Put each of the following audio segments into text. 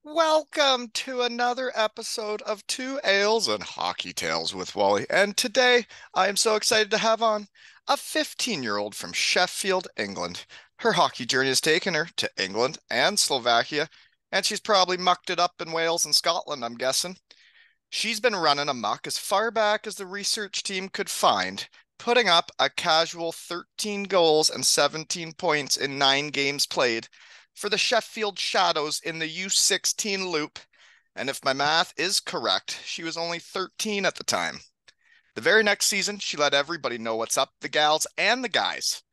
Welcome to another episode of Two Ales and Hockey Tales with Wally. And today I am so excited to have on a 15-year-old from Sheffield, England. Her hockey journey has taken her to England and Slovakia, and she's probably mucked it up in Wales and Scotland, I'm guessing. She's been running amok as far back as the research team could find, putting up a casual 13 goals and 17 points in 9 games played for the Sheffield Shadows in the U16 loop. And if my math is correct, she was only 13 at the time. The very next season, she let everybody know what's up, the gals and the guys.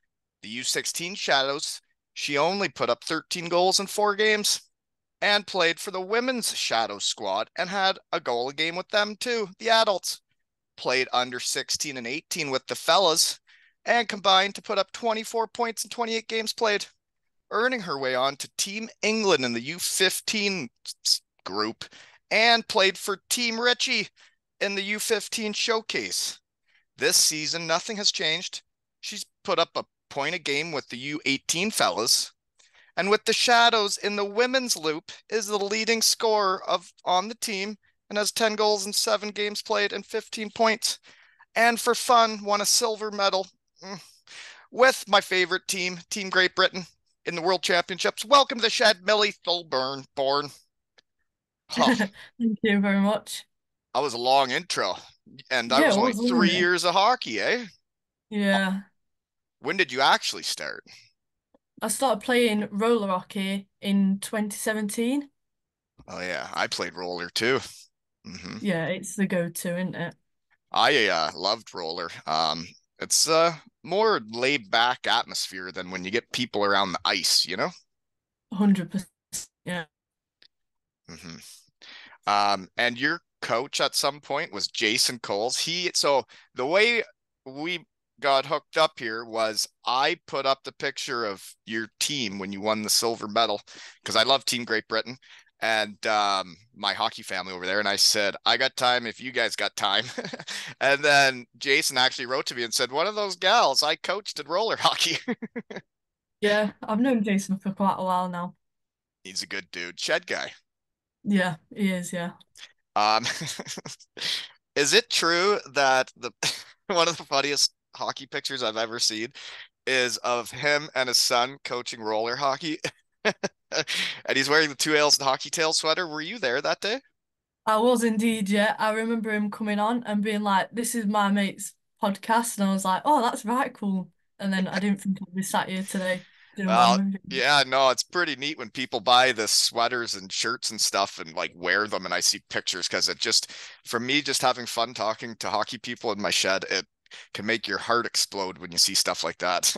The U16 Shadows, she only put up 13 goals in 4 games and played for the women's Shadow squad and had a goal a game with them too, the adults. Played under 16 and 18 with the fellas and combined to put up 24 points in 28 games played, earning her way on to Team England in the U15 group and played for Team Richie in the U15 showcase. This season, nothing has changed. She's put up a point a game with the U18 fellas, and with the Shadows in the women's loop is the leading scorer on the team and has 10 goals in 7 games played and 15 points. And for fun, won a silver medal with my favorite team, Team Great Britain, in the World Championships. Welcome to the shed, Millie Thorbourne. Huh, Thank you very much. that was a long intro. And that Yeah, was it only was, three wasn't it? years of hockey, eh? Yeah. When did you actually start? I started playing roller hockey in 2017. Oh, yeah, I played roller too. Hmm. Yeah, it's the go-to, isn't it? I loved roller. It's more laid back atmosphere than when you get people around the ice, you know? 100%. Yeah. Hmm. And your coach at some point was Jason Coles. So the way we got hooked up here was I put up the picture of your team when you won the silver medal because I love Team Great Britain and my hockey family over there. And I said, I got time if you guys got time. And then Jason actually wrote to me and said, one of those gals I coached at roller hockey. Yeah, I've known Jason for quite a while now. He's a good dude. Shed guy. Yeah, he is, yeah. Um, is it true that the one of the funniest hockey pictures I've ever seen is of him and his son coaching roller hockey? And he's wearing the Two Ales and Hockey Tail sweater. Were you there that day? I was indeed, yeah. I remember him coming on and being like, this is my mate's podcast. And I was like, oh, that's right, cool. And then I didn't think I'd be sat here today doing one Well, with him. yeah, no, it's pretty neat when people buy the sweaters and shirts and stuff and like wear them and I see pictures because it just, for me, just having fun talking to hockey people in my shed, it can make your heart explode when you see stuff like that.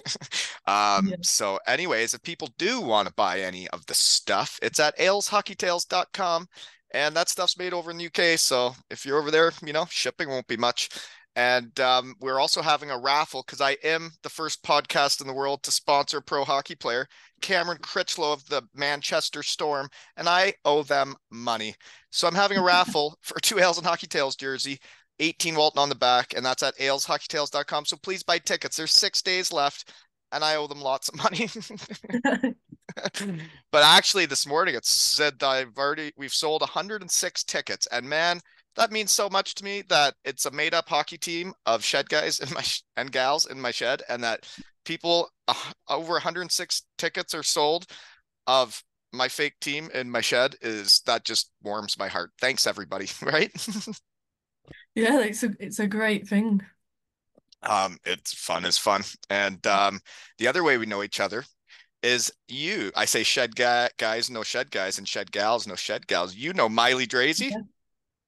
Yeah. So anyways, if people do want to buy any of the stuff, it's at aleshockeytales.com and that stuff's made over in the UK. So if you're over there, shipping won't be much. And we're also having a raffle because I am the first podcast in the world to sponsor a pro hockey player, Cameron Critchlow of the Manchester Storm, and I owe them money. So I'm having a raffle for a Two Ales and Hockey Tales jersey, 18 Walton on the back, and that's at aleshockeytales.com. So please buy tickets. There's 6 days left, and I owe them lots of money. But actually, this morning it said that we've sold 106 tickets, and man, that means so much to me that it's a made up hockey team of shed guys in my and gals in my shed, and that people over 106 tickets are sold of my fake team in my shed is that just warms my heart. Thanks everybody, right? Yeah, it's a great thing. It's fun is fun. And the other way we know each other is I say guys know shed guys and shed gals know shed gals. You know Miley Drazy. Yeah.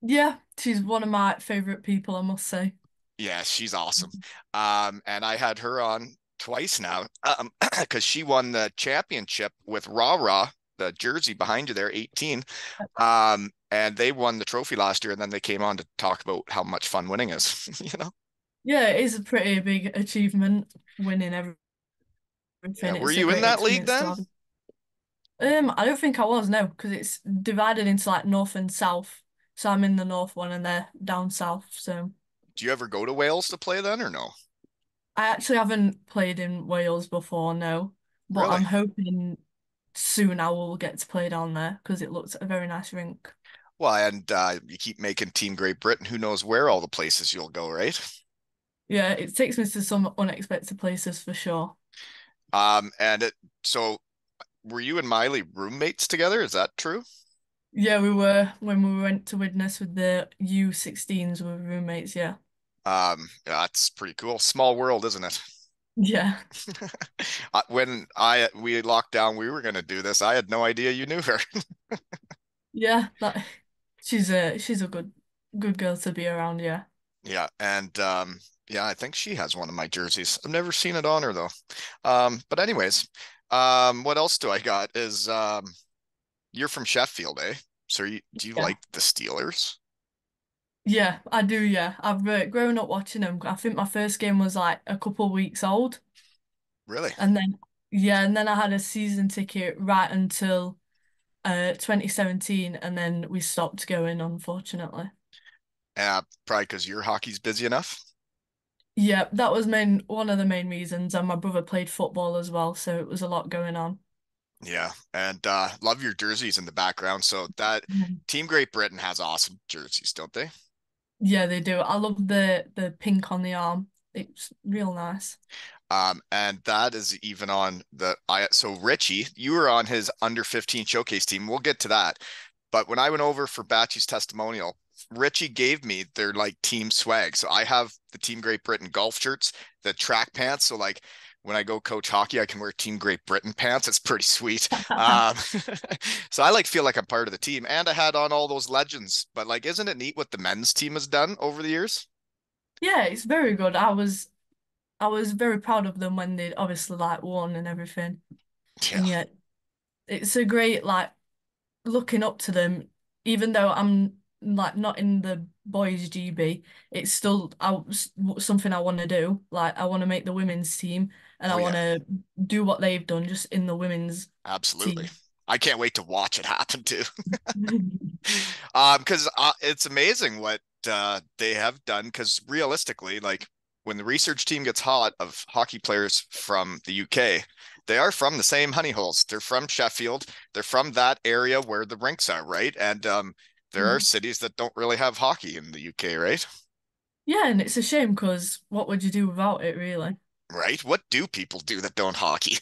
Yeah, she's one of my favorite people, I must say. Yeah, she's awesome. And I had her on twice now, because she won the championship with Raw Raw, the jersey behind you there, 18. And they won the trophy last year, and then they came on to talk about how much fun winning is, you know? Yeah, it is a pretty big achievement winning Yeah, everything. were It's a you in great that league experience to then? have. I don't think I was, no, because it's divided into like north and south. So I'm in the north one and they're down south. So Do you ever go to Wales to play then or no? I actually haven't played in Wales before, no. But Really? I'm hoping. soon I will get to play down there because it looks a very nice rink. Well, and you keep making Team Great Britain. Who knows where all the places you'll go, right? Yeah, it takes me to some unexpected places for sure. And it so were you and Miley roommates together? Is that true? Yeah, we were when we went to Widnes with the U16s, we were roommates, yeah. That's pretty cool. Small world, isn't it? Yeah. When I we locked down, we were gonna do this. I had no idea you knew her. Yeah, that she's a good girl to be around, yeah. Yeah, and yeah, I think she has one of my jerseys. I've never seen it on her though. But anyways, what else do I got is you're from Sheffield, eh? So do you Yeah. like the Steelers? Yeah, I do, yeah. I've grown up watching them. I think my first game was like a couple weeks old. Really? And then yeah, and then I had a season ticket right until 2017 and then we stopped going, unfortunately. Probably because your hockey's busy enough. Yeah, that was one of the main reasons. And my brother played football as well, so it was a lot going on. Yeah, and love your jerseys in the background. So that Mhm. Team Great Britain has awesome jerseys, don't they? Yeah, they do. I love the pink on the arm. It's real nice. And that is even on the I so Richie, you were on his under 15 showcase team. We'll get to that. But when I went over for Batchy's testimonial, Richie gave me their like team swag. So I have the Team Great Britain golf shirts, the track pants. So like when I go coach hockey, I can wear Team Great Britain pants. It's pretty sweet. So I like feel like I'm part of the team. And I had on all those legends. But like, isn't it neat what the men's team has done over the years? Yeah, it's very good. I was very proud of them when they obviously like won and everything. Yeah. And yet it's a great like looking up to them, even though I'm like not in the boys GB, it's still something I want to do. Like I want to make the women's team and I Oh want yeah. to do what they've done just in the women's Absolutely. team. I can't wait to watch it happen too. Because it's amazing what they have done. Because realistically, like when the research team gets hot of hockey players from the UK, they are from the same honey holes. They're from Sheffield. They're from that area where the rinks are, right? And there are Yeah. cities that don't really have hockey in the UK, right? Yeah, and it's a shame because what would you do without it, really? Right? What do people do that don't hockey?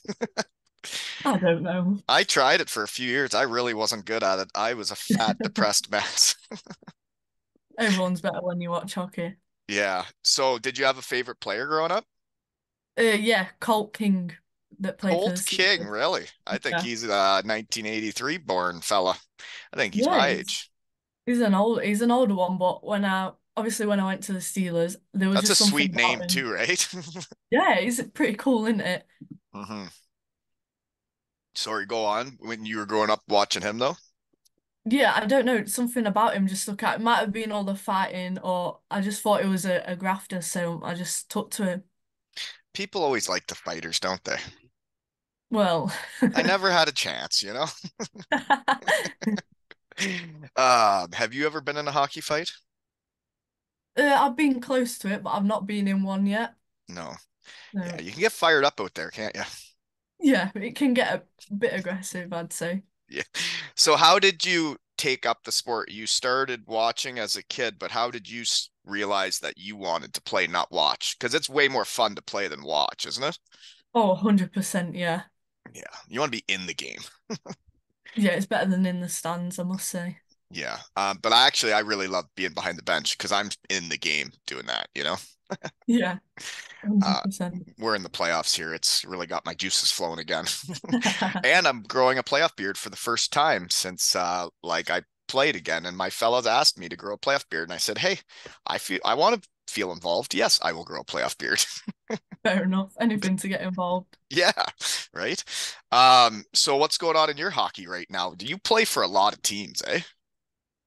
I don't know. I tried it for a few years. I really wasn't good at it. I was a fat, depressed mess. Everyone's better when you watch hockey. Yeah. So, did you have a favorite player growing up? Yeah, Colt King that played for the Colt King, Steelers. really? I think Yeah. he's a 1983 born fella. I think he's Yeah, my he's age. he's an older one, but when I went to the Steelers, there was That's a just something sweet name about him. too, right? Yeah, he's pretty cool, isn't it? hmm Sorry, go on. When you were growing up watching him, though, Yeah, I don't know, something about him just look at it might have been all the fighting, or I just thought it was a grafter, so I just took to him. people always like the fighters, don't they? Well, I never had a chance, you know? Have you ever been in a hockey fight? I've been close to it, but I've not been in one yet. No. Yeah, So you can get fired up out there, can't you? yeah, it can get a bit aggressive, I'd say. Yeah. So how did you take up the sport? You started watching as a kid, but how did you realize that you wanted to play, not watch? Because it's way more fun to play than watch, isn't it? Oh, 100%, yeah. Yeah. You want to be in the game. Yeah, it's better than in the stands, I must say. Yeah. But I really love being behind the bench because I'm in the game doing that, you know? Yeah, Uh, 100%. we're in the playoffs here. It's really got my juices flowing again. And I'm growing a playoff beard for the first time since like I played again. And my fellows asked me to grow a playoff beard. And I said, hey, I want to feel involved. Yes, I will grow a playoff beard. Fair enough. Anything to get involved. Yeah, right. So what's going on in your hockey right now? Do you play for a lot of teams, eh?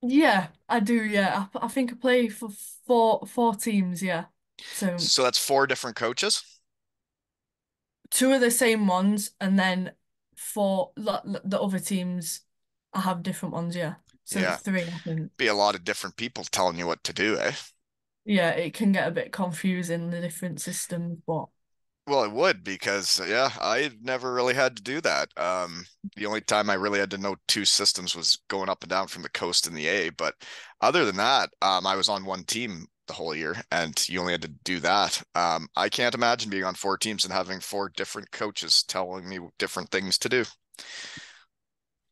Yeah, I do. Yeah, I think I play for four teams. Yeah, so So that's four different coaches. two of the same ones, and then the other teams, I have different ones. Yeah, so Yeah, three. I think. be a lot of different people telling you what to do, eh? Yeah, it can get a bit confusing the different systems, but. Well, it would because yeah, I never really had to do that. The only time I really had to know two systems was going up and down from the coast in the A. But other than that, I was on one team the whole year, and you only had to do that. I can't imagine being on four teams and having four different coaches telling me different things to do.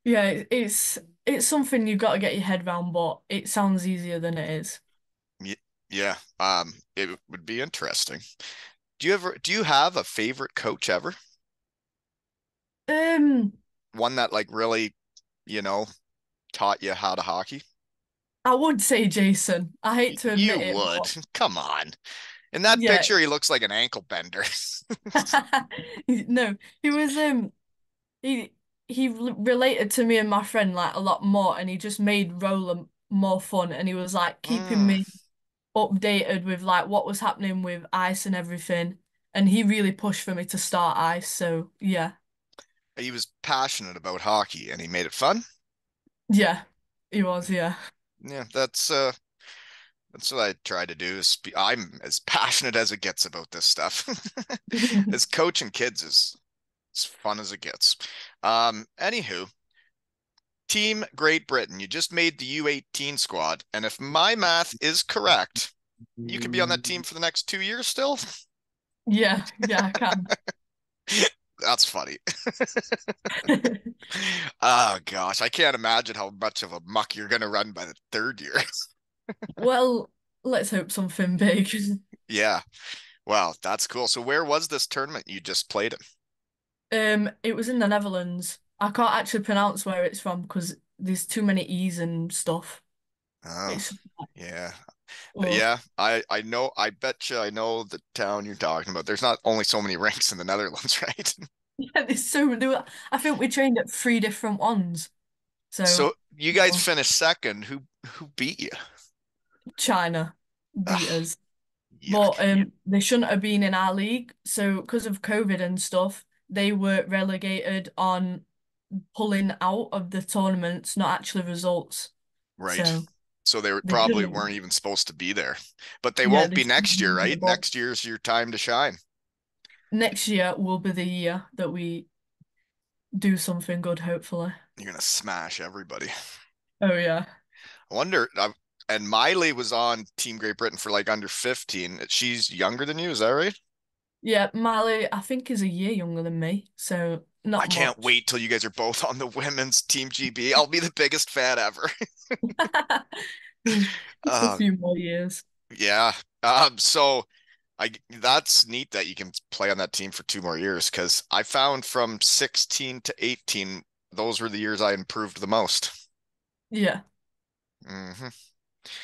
Yeah, it's something you've got to get your head around, but it sounds easier than it is. Y- Yeah, it would be interesting. Do you have a favorite coach ever? Um, One that like really, you know, taught you how to hockey? I would say Jason. I hate to You admit it, would. but Come on. In that yeah. picture, he looks like an ankle bender. No, he was he related to me and my friend like a lot more, and he just made roller more fun, and he was like keeping Mm. me updated with like what was happening with ice and everything, and he really pushed for me to start ice. So yeah, He was passionate about hockey and he made it fun. yeah, he was, yeah. Yeah, that's what I try to do is I'm as passionate as it gets about this stuff. As coaching kids is as fun as it gets. Anywho, Team Great Britain, you just made the U18 squad, and if my math is correct, you could be on that team for the next 2 years still. Yeah, yeah, I can. That's funny. Oh gosh, I can't imagine how much of a muck you're gonna run by the third year. Well, let's hope something big. Yeah. Wow, that's cool. So where was this tournament you just played in? It was in the Netherlands. I can't actually pronounce where it's from because there's too many E's and stuff. Oh, It's yeah. oh Yeah, I know. I bet you I know the town you're talking about. There's not only so many rinks in the Netherlands, right? yeah, there's I think we trained at three different ones. So So you guys well, finished second. Who beat you? China beat Ugh, us. But yuck. they shouldn't have been in our league. So because of COVID and stuff, they were relegated on pulling out of the tournaments, not actually results. Right. So So they they probably shouldn't. weren't even supposed to be there. But they Yeah, won't they be shouldn't next have year, been. right? But Next year's your time to shine. next year will be the year that we do something good, hopefully. You're gonna smash everybody. Oh yeah. I wonder. And Miley was on Team Great Britain for like under 15. She's younger than you, is that right? Yeah, Mali, I think is a year younger than me, so I not can't much. wait till you guys are both on the women's Team GB. I'll be the biggest fan ever. Just a Uh, few more years. yeah. So that's neat that you can play on that team for 2 more years because I found from 16 to 18, those were the years I improved the most. Yeah, Hmm.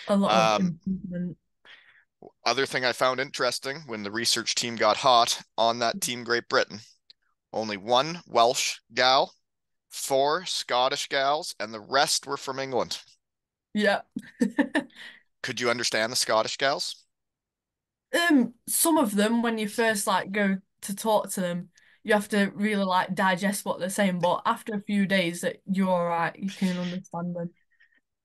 a lot of Um, improvement. Other thing I found interesting when the research team got hot on that team Great Britain, only one Welsh gal, four Scottish gals, and the rest were from England. Yeah. Could you understand the Scottish gals? Some of them, when you first like go to talk to them, you have to really like digest what they're saying. But after a few days, that you're all right, you can understand them.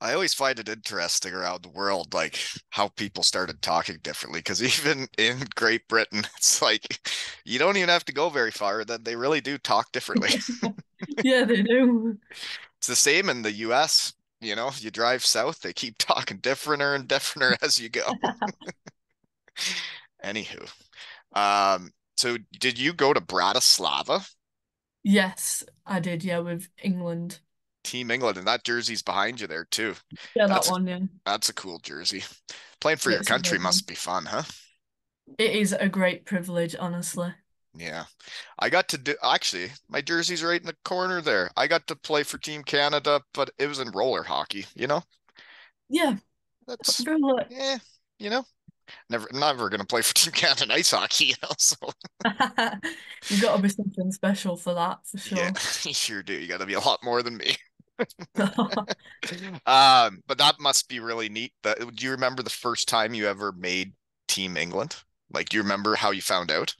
I always find it interesting around the world, like how people started talking differently. Because even in Great Britain, it's like you don't even have to go very far, then they really do talk differently. Yeah, they do. It's the same in the US. You drive south, they keep talking differenter and differenter as you go. Anywho, so did you go to Bratislava, Yes, I did. Yeah, with England. Team England, and that jersey's behind you there too. Yeah, that That's a one. Yeah, that's a cool jersey. Playing for yeah, your it's a country great one. must be fun, huh? It is a great privilege, honestly. Yeah. I got to do actually, my jersey's right in the corner there. I got to play for Team Canada, but it was in roller hockey. Yeah, That's really. yeah, you know, never gonna play for Team Canada in ice hockey. So You got to be something special for that, for yeah, sure. you sure do. You gotta be a lot more than me. But that must be really neat. Do you remember the first time you ever made Team England? Like, do you remember how you found out?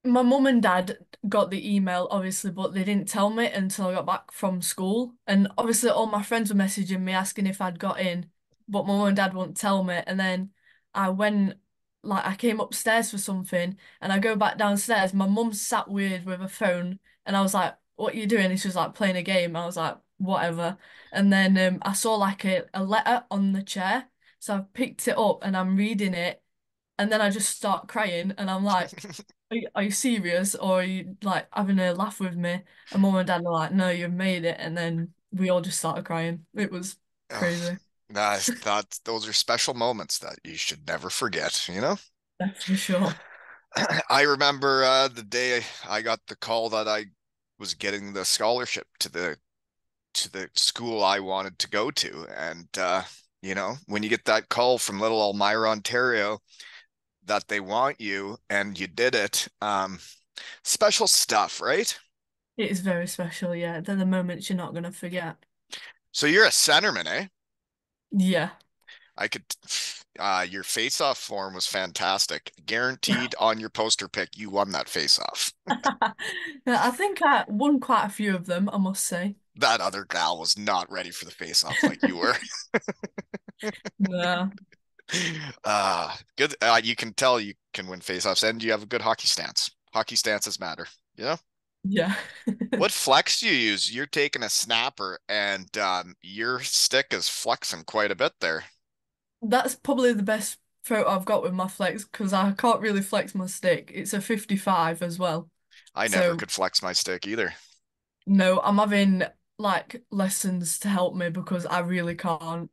My mum and dad got the email, obviously, but they didn't tell me until I got back from school. And obviously, all my friends were messaging me asking if I'd got in, but my mum and dad wouldn't tell me. And then I went. like I came upstairs for something and I go back downstairs. My mum sat weird with a phone and I was like, "What are you doing?" And she was like playing a game. I was like, "Whatever." And then I saw like a letter on the chair. So I picked it up and I'm reading it and then I just start crying and I'm like, are you serious or are you like having a laugh with me? And mum and dad are like, "No, you've made it." And then we all just started crying. It was Oh, crazy. those are special moments that you should never forget, you know? That's for sure. I remember the day I got the call that I was getting the scholarship to the school I wanted to go to. And you know, when you get that call from little Elmira, Ontario, that they want you and you did it, special stuff, right? It is very special, yeah. They're the moments you're not gonna forget. So you're a centerman, eh? Yeah. I could, your face-off form was fantastic. Guaranteed on your poster pick, you won that face-off. Yeah, I think I won quite a few of them, I must say. That other gal was not ready for the face-off like you were. Yeah. Good. You can tell you can win face-offs, and you have a good hockey stance. Hockey stances matter. You know? Yeah. What flex do you use? You're taking a snapper, and your stick is flexing quite a bit there. That's probably the best photo I've got with my flex because I can't really flex my stick. It's a 55 as well. I never So could flex my stick either. no, I'm having like lessons to help me because I really can't.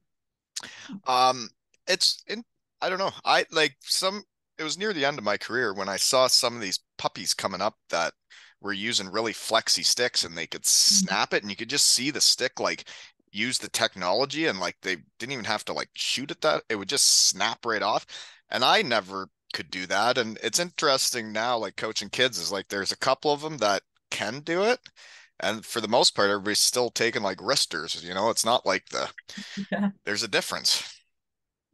Um, it's in, I don't know. I like some, it was near the end of my career when I saw some of these puppies coming up that were using really flexy sticks and they could snap it and you could just see the stick like use the technology and like they didn't even have to like shoot at that. It would just snap right off. And I never could do that. And it's interesting now, like coaching kids is like there's a couple of them that can do it. And for the most part, everybody's still taking like wristers, you know, it's not like Yeah. there's a difference.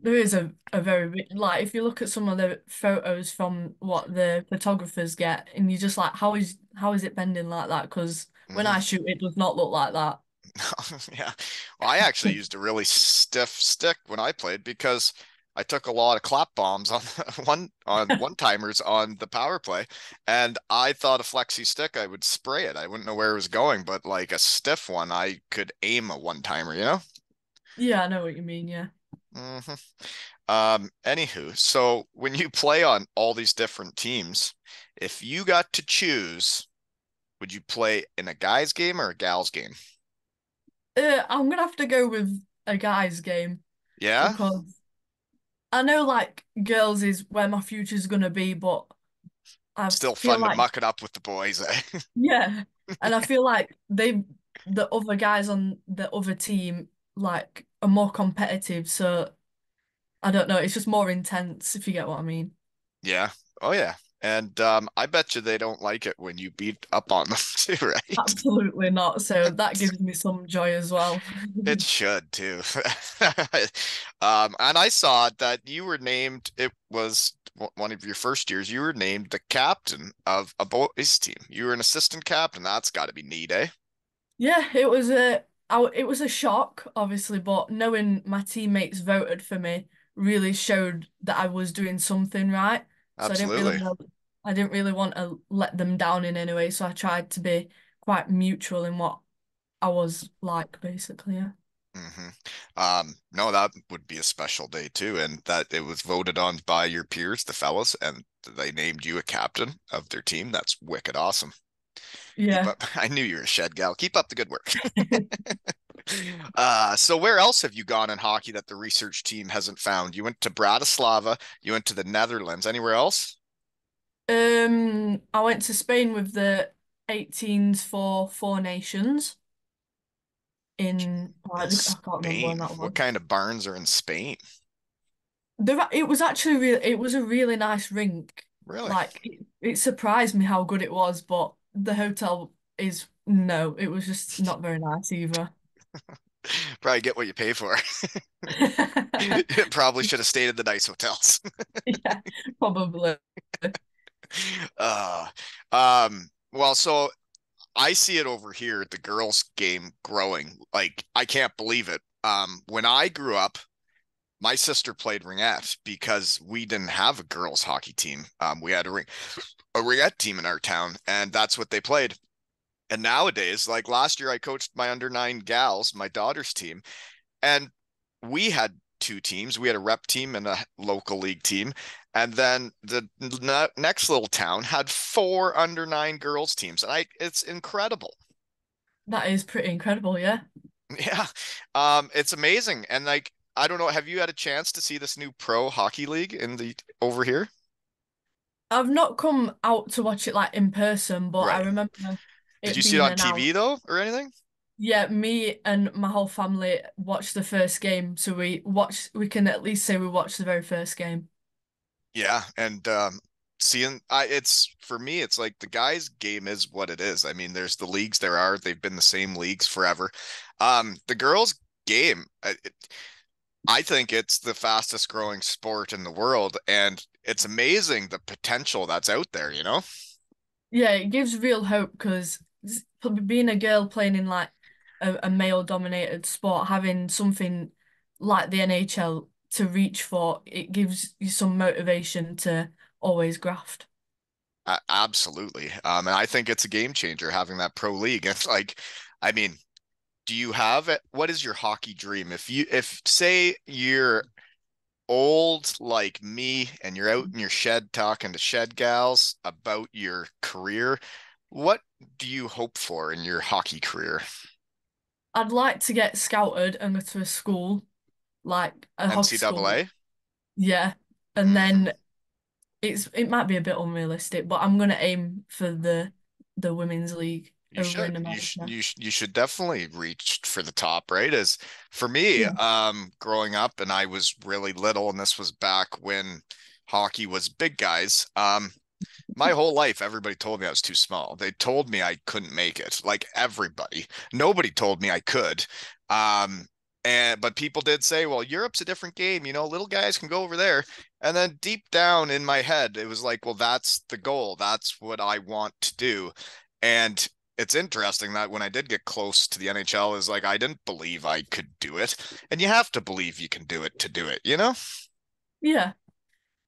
There is a very like if you look at some of the photos from what the photographers get and you just like how is it bending like that? Because when I Hmm. shoot it does not look like that. Yeah. Well, I actually used a really stiff stick when I played because I took a lot of clap bombs on one timers on the power play, and I thought a flexi stick I would spray it. I wouldn't know where it was going, but like a stiff one, I could aim a one timer, you know? Yeah, I know what you mean, yeah. Hmm. Anywho, so when you play on all these different teams, if you got to choose, would you play in a guy's game or a gal's game? I'm gonna have to go with a guy's game Yeah? because I know like girls is where my future's gonna be, but I Still feel fun to like muck it up with the boys, eh? yeah, and I feel like the other guys on the other team like are more competitive, so I don't know, it's just more intense if you get what I mean. Yeah. Oh yeah. And I bet you they don't like it when you beat up on them too, right? Absolutely not. So that gives me some joy as well. It should too. And I saw that you were named, it was one of your first years, you were named the captain of a boys team. You were an assistant captain. That's got to be neat, eh? Yeah, it was a shock, obviously, but knowing my teammates voted for me really showed that I was doing something right. So Absolutely. I didn't really want to let them down in any way. So I tried to be quite mutual in what I was like, basically. Yeah. Hmm. No, that would be a special day too, and that it was voted on by your peers, the fellas, and they named you a captain of their team. That's wicked awesome. Keep Yeah. up. I knew you were a shed gal. Keep up the good work. So where else have you gone in hockey that the research team hasn't found? You went to Bratislava, you went to the Netherlands. Anywhere else? I went to Spain with the 18s for Four Nations I In can't remember when Spain. that What was. kind of barns are in Spain? It was actually it was a really nice rink. Really? Like it surprised me how good it was, but the hotel is no, it was just not very nice either. Probably get what you pay for. Probably should have stayed in the nice hotels. Yeah, probably. Uh, well, so I see it over here, the girls' game growing. Like I can't believe it. When I grew up, my sister played ringette because we didn't have a girls hockey team. We had a ringette team in our town, and that's what they played. And nowadays, like last year, I coached my under 9 gals, my daughter's team, and we had two teams. We had a rep team and a local league team. And then the next little town had four under 9 girls teams. And it's incredible. That is pretty incredible, yeah. Yeah. It's amazing. And like, I don't know, have you had a chance to see this new pro hockey league in the over here? I've not come out to watch it like in person, but I Right. remember Did it you see it being on TV announced. though, or anything? Yeah, me and my whole family watched the first game, so we can at least say we watched the very first game. Yeah, and seeing I it's for me it's like the guys game is what it is. I mean, there's the leagues there are. They've been the same leagues forever. The girls game, I think it's the fastest growing sport in the world, and it's amazing the potential that's out there, you know? Yeah, it gives real hope because being a girl playing in like a male dominated sport, having something like the NHL to reach for, it gives you some motivation to always graft. Absolutely. And I think it's a game changer having that pro league. It's like, I mean, do you have it? What is your hockey dream? If say you're old like me and you're out in your shed talking to shed gals about your career, what do you hope for in your hockey career? I'd like to get scouted and go to a school, like a hockey school. NCAA? Yeah. And Hmm. then it might be a bit unrealistic, but I'm gonna aim for the women's league You over in should. You sh America. you sh you should definitely reach for the top, right? As for me, Yeah. growing up and I was really little, and this was back when hockey was big guys. My whole life, everybody told me I was too small. They told me I couldn't make it. Like everybody. Nobody told me I could. Um, but people did say, well, Europe's a different game, little guys can go over there. And then deep down in my head, it was like, well, that's the goal. That's what I want to do. And it's interesting that when I did get close to the NHL, is like I didn't believe I could do it. And you have to believe you can do it to do it, you know? Yeah.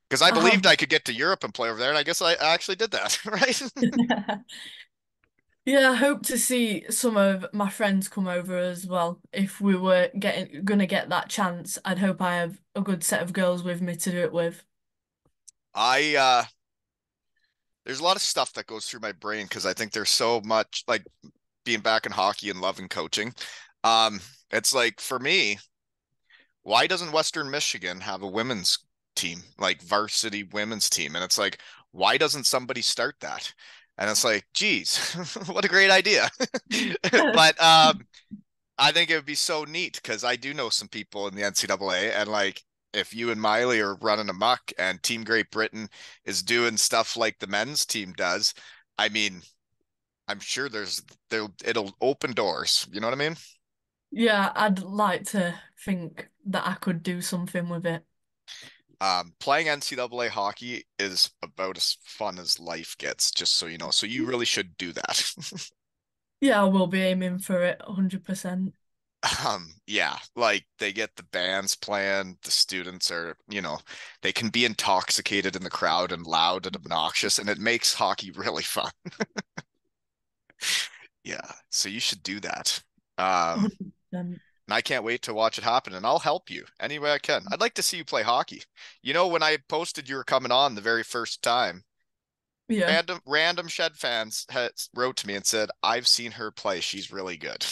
Because I I have believed I could get to Europe and play over there, and I guess I actually did that, right? Yeah, I hope to see some of my friends come over as well. If we were gonna get that chance, I'd hope I have a good set of girls with me to do it with. I there's a lot of stuff that goes through my brain because I think there's so much like being back in hockey and loving coaching. Um, it's like for me, why doesn't Western Michigan have a women's team, like varsity women's team? And it's like, why doesn't somebody start that? And it's like, geez, what a great idea. But I think it would be so neat because I do know some people in the NCAA, and like if you and Miley are running amok and Team Great Britain is doing stuff like the men's team does, I mean, I'm sure it'll open doors. You know what I mean? Yeah, I'd like to think that I could do something with it. Playing NCAA hockey is about as fun as life gets, just so you know. So you really should do that. Yeah, I will be aiming for it 100%. Yeah, like they get the bands playing, the students are, they can be intoxicated in the crowd and loud and obnoxious, and it makes hockey really fun. Yeah, so you should do that. Um, 100%. and I can't wait to watch it happen, and I'll help you any way I can. I'd like to see you play hockey. When I posted you were coming on the very first time, Yeah. random Shed fans wrote to me and said, "I've seen her play. She's really good."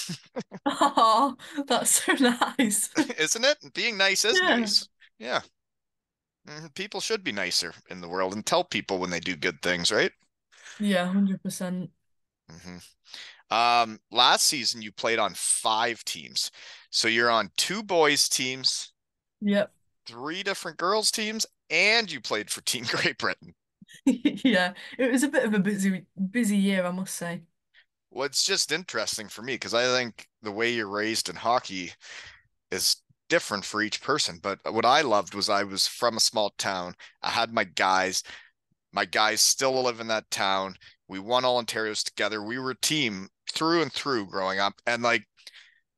Oh, that's so nice. Isn't it? Being nice is Yeah. nice. Yeah. People should be nicer in the world and tell people when they do good things, right? Yeah, 100%. Hmm. Last season you played on 5 teams. So you're on 2 boys teams, Yep. 3 different girls teams, and you played for Team Great Britain. Yeah, it was a bit of a busy year, I must say. Well, it's just interesting for me because I think the way you're raised in hockey is different for each person. But what I loved was I was from a small town. I had my guys. My guys still live in that town. We won all Ontario's together. We were a team through and through growing up. And like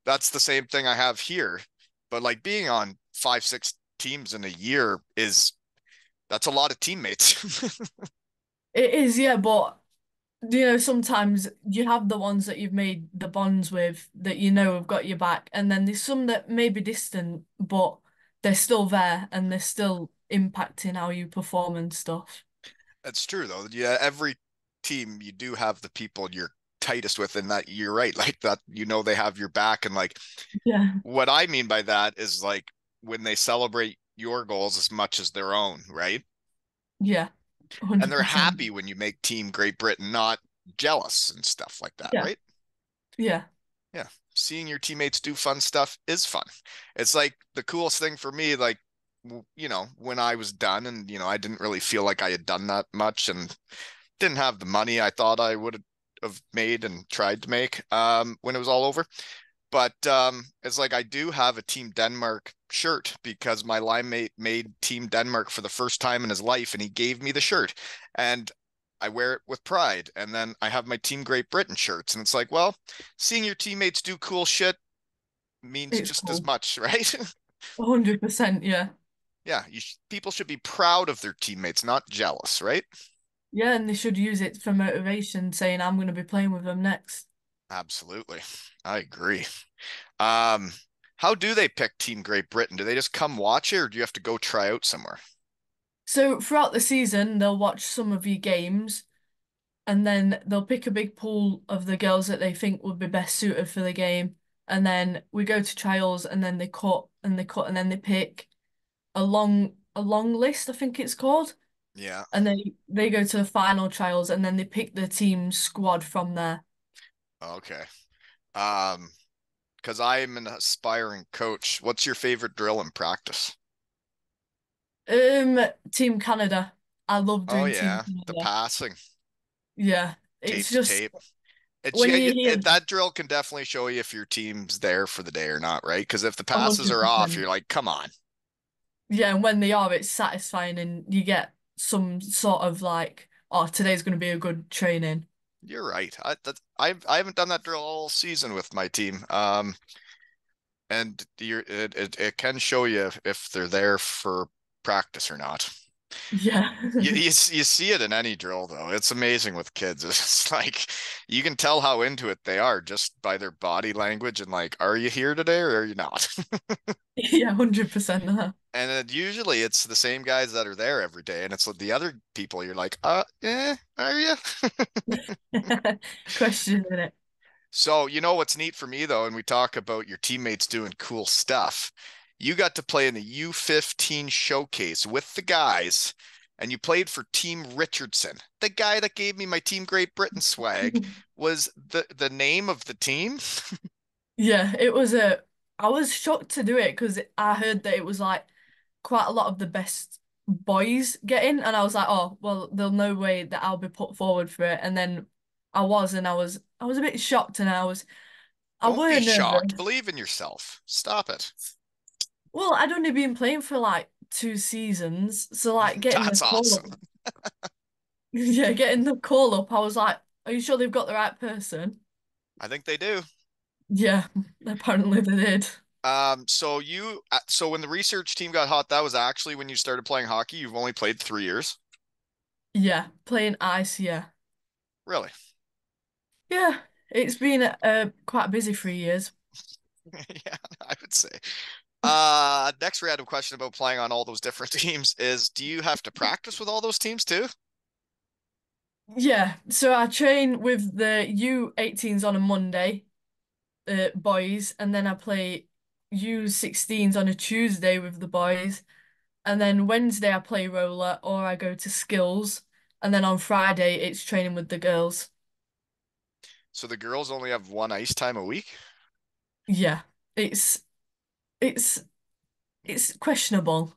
that's the same thing I have here. But like being on 5, 6 teams in a year is that's a lot of teammates. It is, yeah, but sometimes you have the ones that you've made the bonds with that have got your back, and then there's some that may be distant, but they're still there and they're still impacting how you perform and stuff. That's true though. Yeah, every team you do have the people you're tightest with, and that you're right, like that, they have your back. And like Yeah, what I mean by that is like when they celebrate your goals as much as their own, right? yeah, And they're 100%. happy when you make Team Great Britain, not jealous and stuff like that, Yeah, right? yeah, Yeah. Seeing your teammates do fun stuff is fun. It's like the coolest thing for me, like, when I was done and, I didn't really feel like I had done that much and didn't have the money I thought I would have made and tried to make when it was all over. But it's like I do have a Team Denmark shirt because my line mate made Team Denmark for the first time in his life, and he gave me the shirt, and I wear it with pride. And then I have my Team Great Britain shirts, and it's like, well, seeing your teammates do cool shit means it's just as cool. much, right? 100%, yeah. Yeah, people should be proud of their teammates, not jealous, right? Yeah, and they should use it for motivation, saying I'm going to be playing with them next. Absolutely. I agree. Um, how do they pick Team Great Britain? Do they just come watch it, or do you have to go try out somewhere? So throughout the season, they'll watch some of your games and then they'll pick a big pool of the girls that they think would be best suited for the game. And then we go to trials and then they cut and they cut and then they pick a long list, I think it's called. Yeah. And they go to the final trials and then they pick the team squad from there. Okay. Um, because I'm an aspiring coach. What's your favorite drill in practice? Um, Team Canada. I love Oh doing Team yeah, the Canada. passing, Yeah. tape It's to just tape. It's when yeah, you hear that drill can definitely show you if your team's there for the day or not, right? Because if the passes are off, 100%. you're like, come on. Yeah, and when they are, it's satisfying and you get some sort of like, oh, today's going to be a good training. You're right. I haven't done that drill all season with my team. And it can show you if they're there for practice or not. Yeah. You see it in any drill though. It's amazing with kids. It's like you can tell how into it they are just by their body language and like, are you here today or are you not? Yeah, 100% And usually it's the same guys that are there every day, and it's the other people you're like, are you? that. Questioning it. So, what's neat for me though, and we talk about your teammates doing cool stuff. You got to play in the U15 showcase with the guys, and you played for Team Richardson. The guy that gave me my Team Great Britain swag was the name of the team. Yeah, I was shocked to do it because I heard that it was like quite a lot of the best boys get in, and I was like, oh, well, there's no way that I'll be put forward for it. And then and I was a bit shocked, and I Don't were be shocked. nervous. Believe in yourself. Stop it. Well, I'd only been playing for like 2 seasons, so like getting the That's call awesome. up, yeah, getting the call up, I was like, are you sure they've got the right person? I think they do. Yeah, apparently they did. So when the research team got hot, that was actually when you started playing hockey. You've only played 3 years. Yeah, playing ice, yeah. Really? Yeah, it's been quite a busy 3 years. Yeah, I would say. Next random question about playing on all those different teams is, do you have to practice with all those teams too? Yeah, so I train with the U18s on a Monday, boys, and then I play U16s on a Tuesday with the boys, and then Wednesday I play roller or I go to skills, and then on Friday it's training with the girls. So the girls only have one ice time a week? Yeah, it's it's it's questionable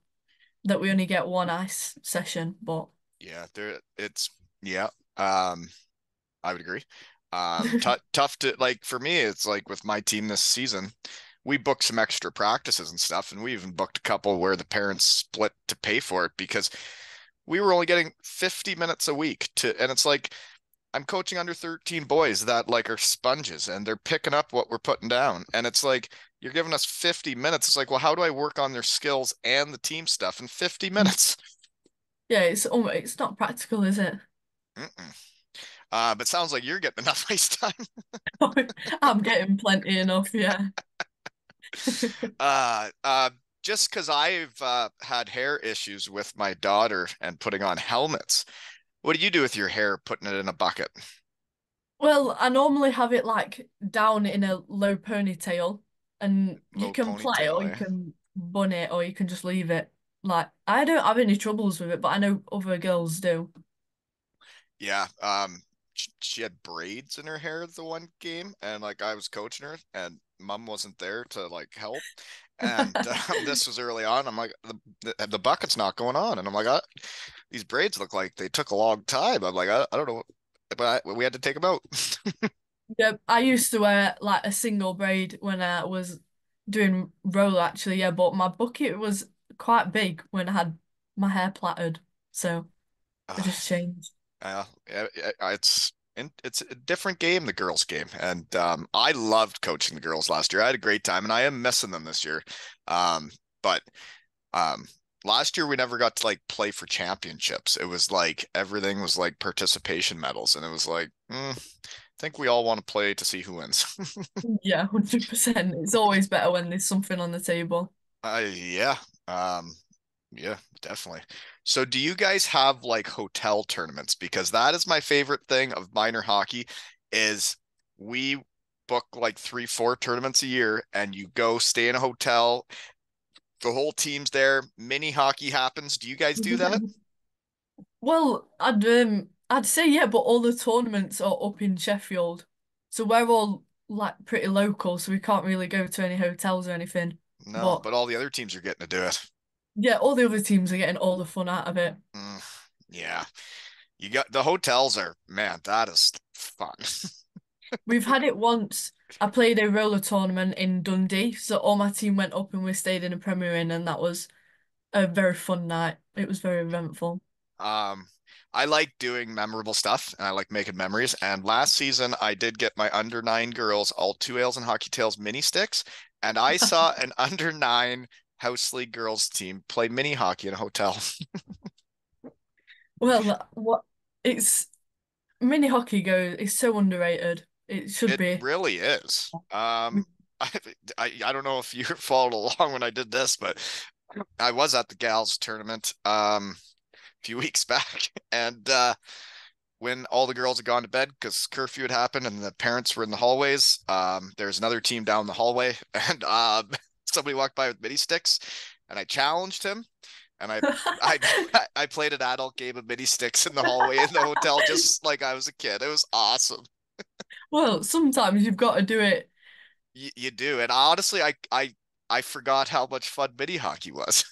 that we only get one ice session, but Yeah, yeah. Um, I would agree. Tough to like for me, it's like with my team this season, we booked some extra practices and stuff, and we even booked a couple where the parents split to pay for it because we were only getting 50 minutes a week and it's like I'm coaching under 13 boys that like are sponges and they're picking up what we're putting down. And it's like you're giving us 50 minutes. It's like, well, how do I work on their skills and the team stuff in 50 minutes? Yeah, it's not practical, is it? Mm-mm. But sounds like you're getting enough ice time. I'm getting plenty enough, yeah. Uh, uh, just because I've had hair issues with my daughter and putting on helmets. What do you do with your hair, putting it in a bucket? Well, I normally have it like down in a low ponytail, and you Low can plait it or ponytail, you eh? can bun it or you can just leave it. Like I don't have any troubles with it, but I know other girls do. Yeah. She had braids in her hair the one game, and like I was coaching her, and mom wasn't there to like help. And this was early on. I'm like, the bucket's not going on, and I'm like, these braids look like they took a long time. I'm like, I don't know, but we had to take them out. Yeah, I used to wear like a single braid when I was doing roller actually, yeah, but my bucket was quite big when I had my hair plaited, so I Uh, just changed. it's a different game, the girls' game, and I loved coaching the girls last year. I had a great time, and I am missing them this year. But um, last year we never got to like play for championships. It was like everything was like participation medals, and it was like, I think we all want to play to see who wins. Yeah, 100%. It's always better when there's something on the table. Yeah, um, yeah, definitely. So, do you guys have like hotel tournaments? Because that is my favorite thing of minor hockey, is we book like three, four tournaments a year, and you go stay in a hotel. The whole team's there. Mini hockey happens. Do you guys do that? Well, I'd say yeah, but all the tournaments are up in Sheffield. So we're all like pretty local, so we can't really go to any hotels or anything. No, But but all the other teams are getting to do it. yeah, all the other teams are getting all the fun out of it. Mm, yeah, you got the hotels are, man, that is fun. We've had it once. I played a roller tournament in Dundee, so all my team went up and we stayed in a Premier Inn, and that was a very fun night. It was very eventful. Um, I like doing memorable stuff and I like making memories. And last season, I did get my under nine girls all two ales and hockey tails mini sticks. And I saw an under nine house league girls team play mini hockey in a hotel. Well, what it's mini hockey goes, it's so underrated. It should It be. really is. I, I don't know if you followed along when I did this, but I was at the gals tournament a few weeks back, and when all the girls had gone to bed because curfew had happened and the parents were in the hallways. There's another team down the hallway, and somebody walked by with mini sticks, and I challenged him, and I I played an adult game of mini sticks in the hallway in the hotel just like I was a kid. It was awesome. Well, sometimes you've got to do it. You do, and honestly, I forgot how much fun mini hockey was.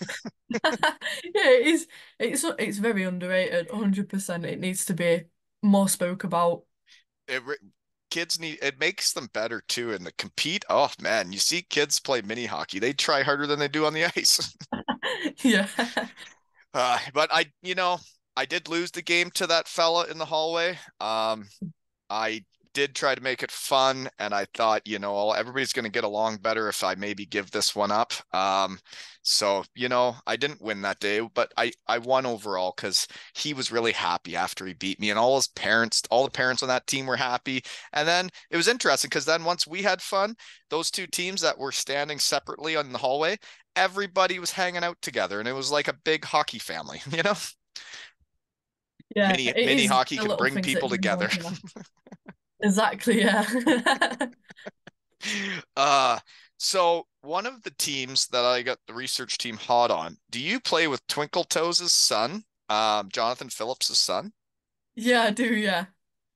Yeah, it is. It's very underrated, 100%. It needs to be more spoke about. it, Kids need it makes them better too and to compete. Oh man, you see kids play mini hockey, they try harder than they do on the ice. Yeah. But I did lose the game to that fella in the hallway. I did try to make it fun, and I thought, everybody's going to get along better if I maybe give this one up. So I didn't win that day, but I won overall because he was really happy after he beat me, and all the parents on that team were happy. And then it was interesting because then once we had fun, those two teams that were standing separately on the hallway, everybody was hanging out together, and it was like a big hockey family. Yeah, Mini it mini is hockey the can little bring things that people bring them all together. together. Exactly, yeah. Uh, so one of the teams that I got the research team hot on, do you play with Twinkle Toes' son, Jonathan Phillips' son, Yeah, I do, yeah.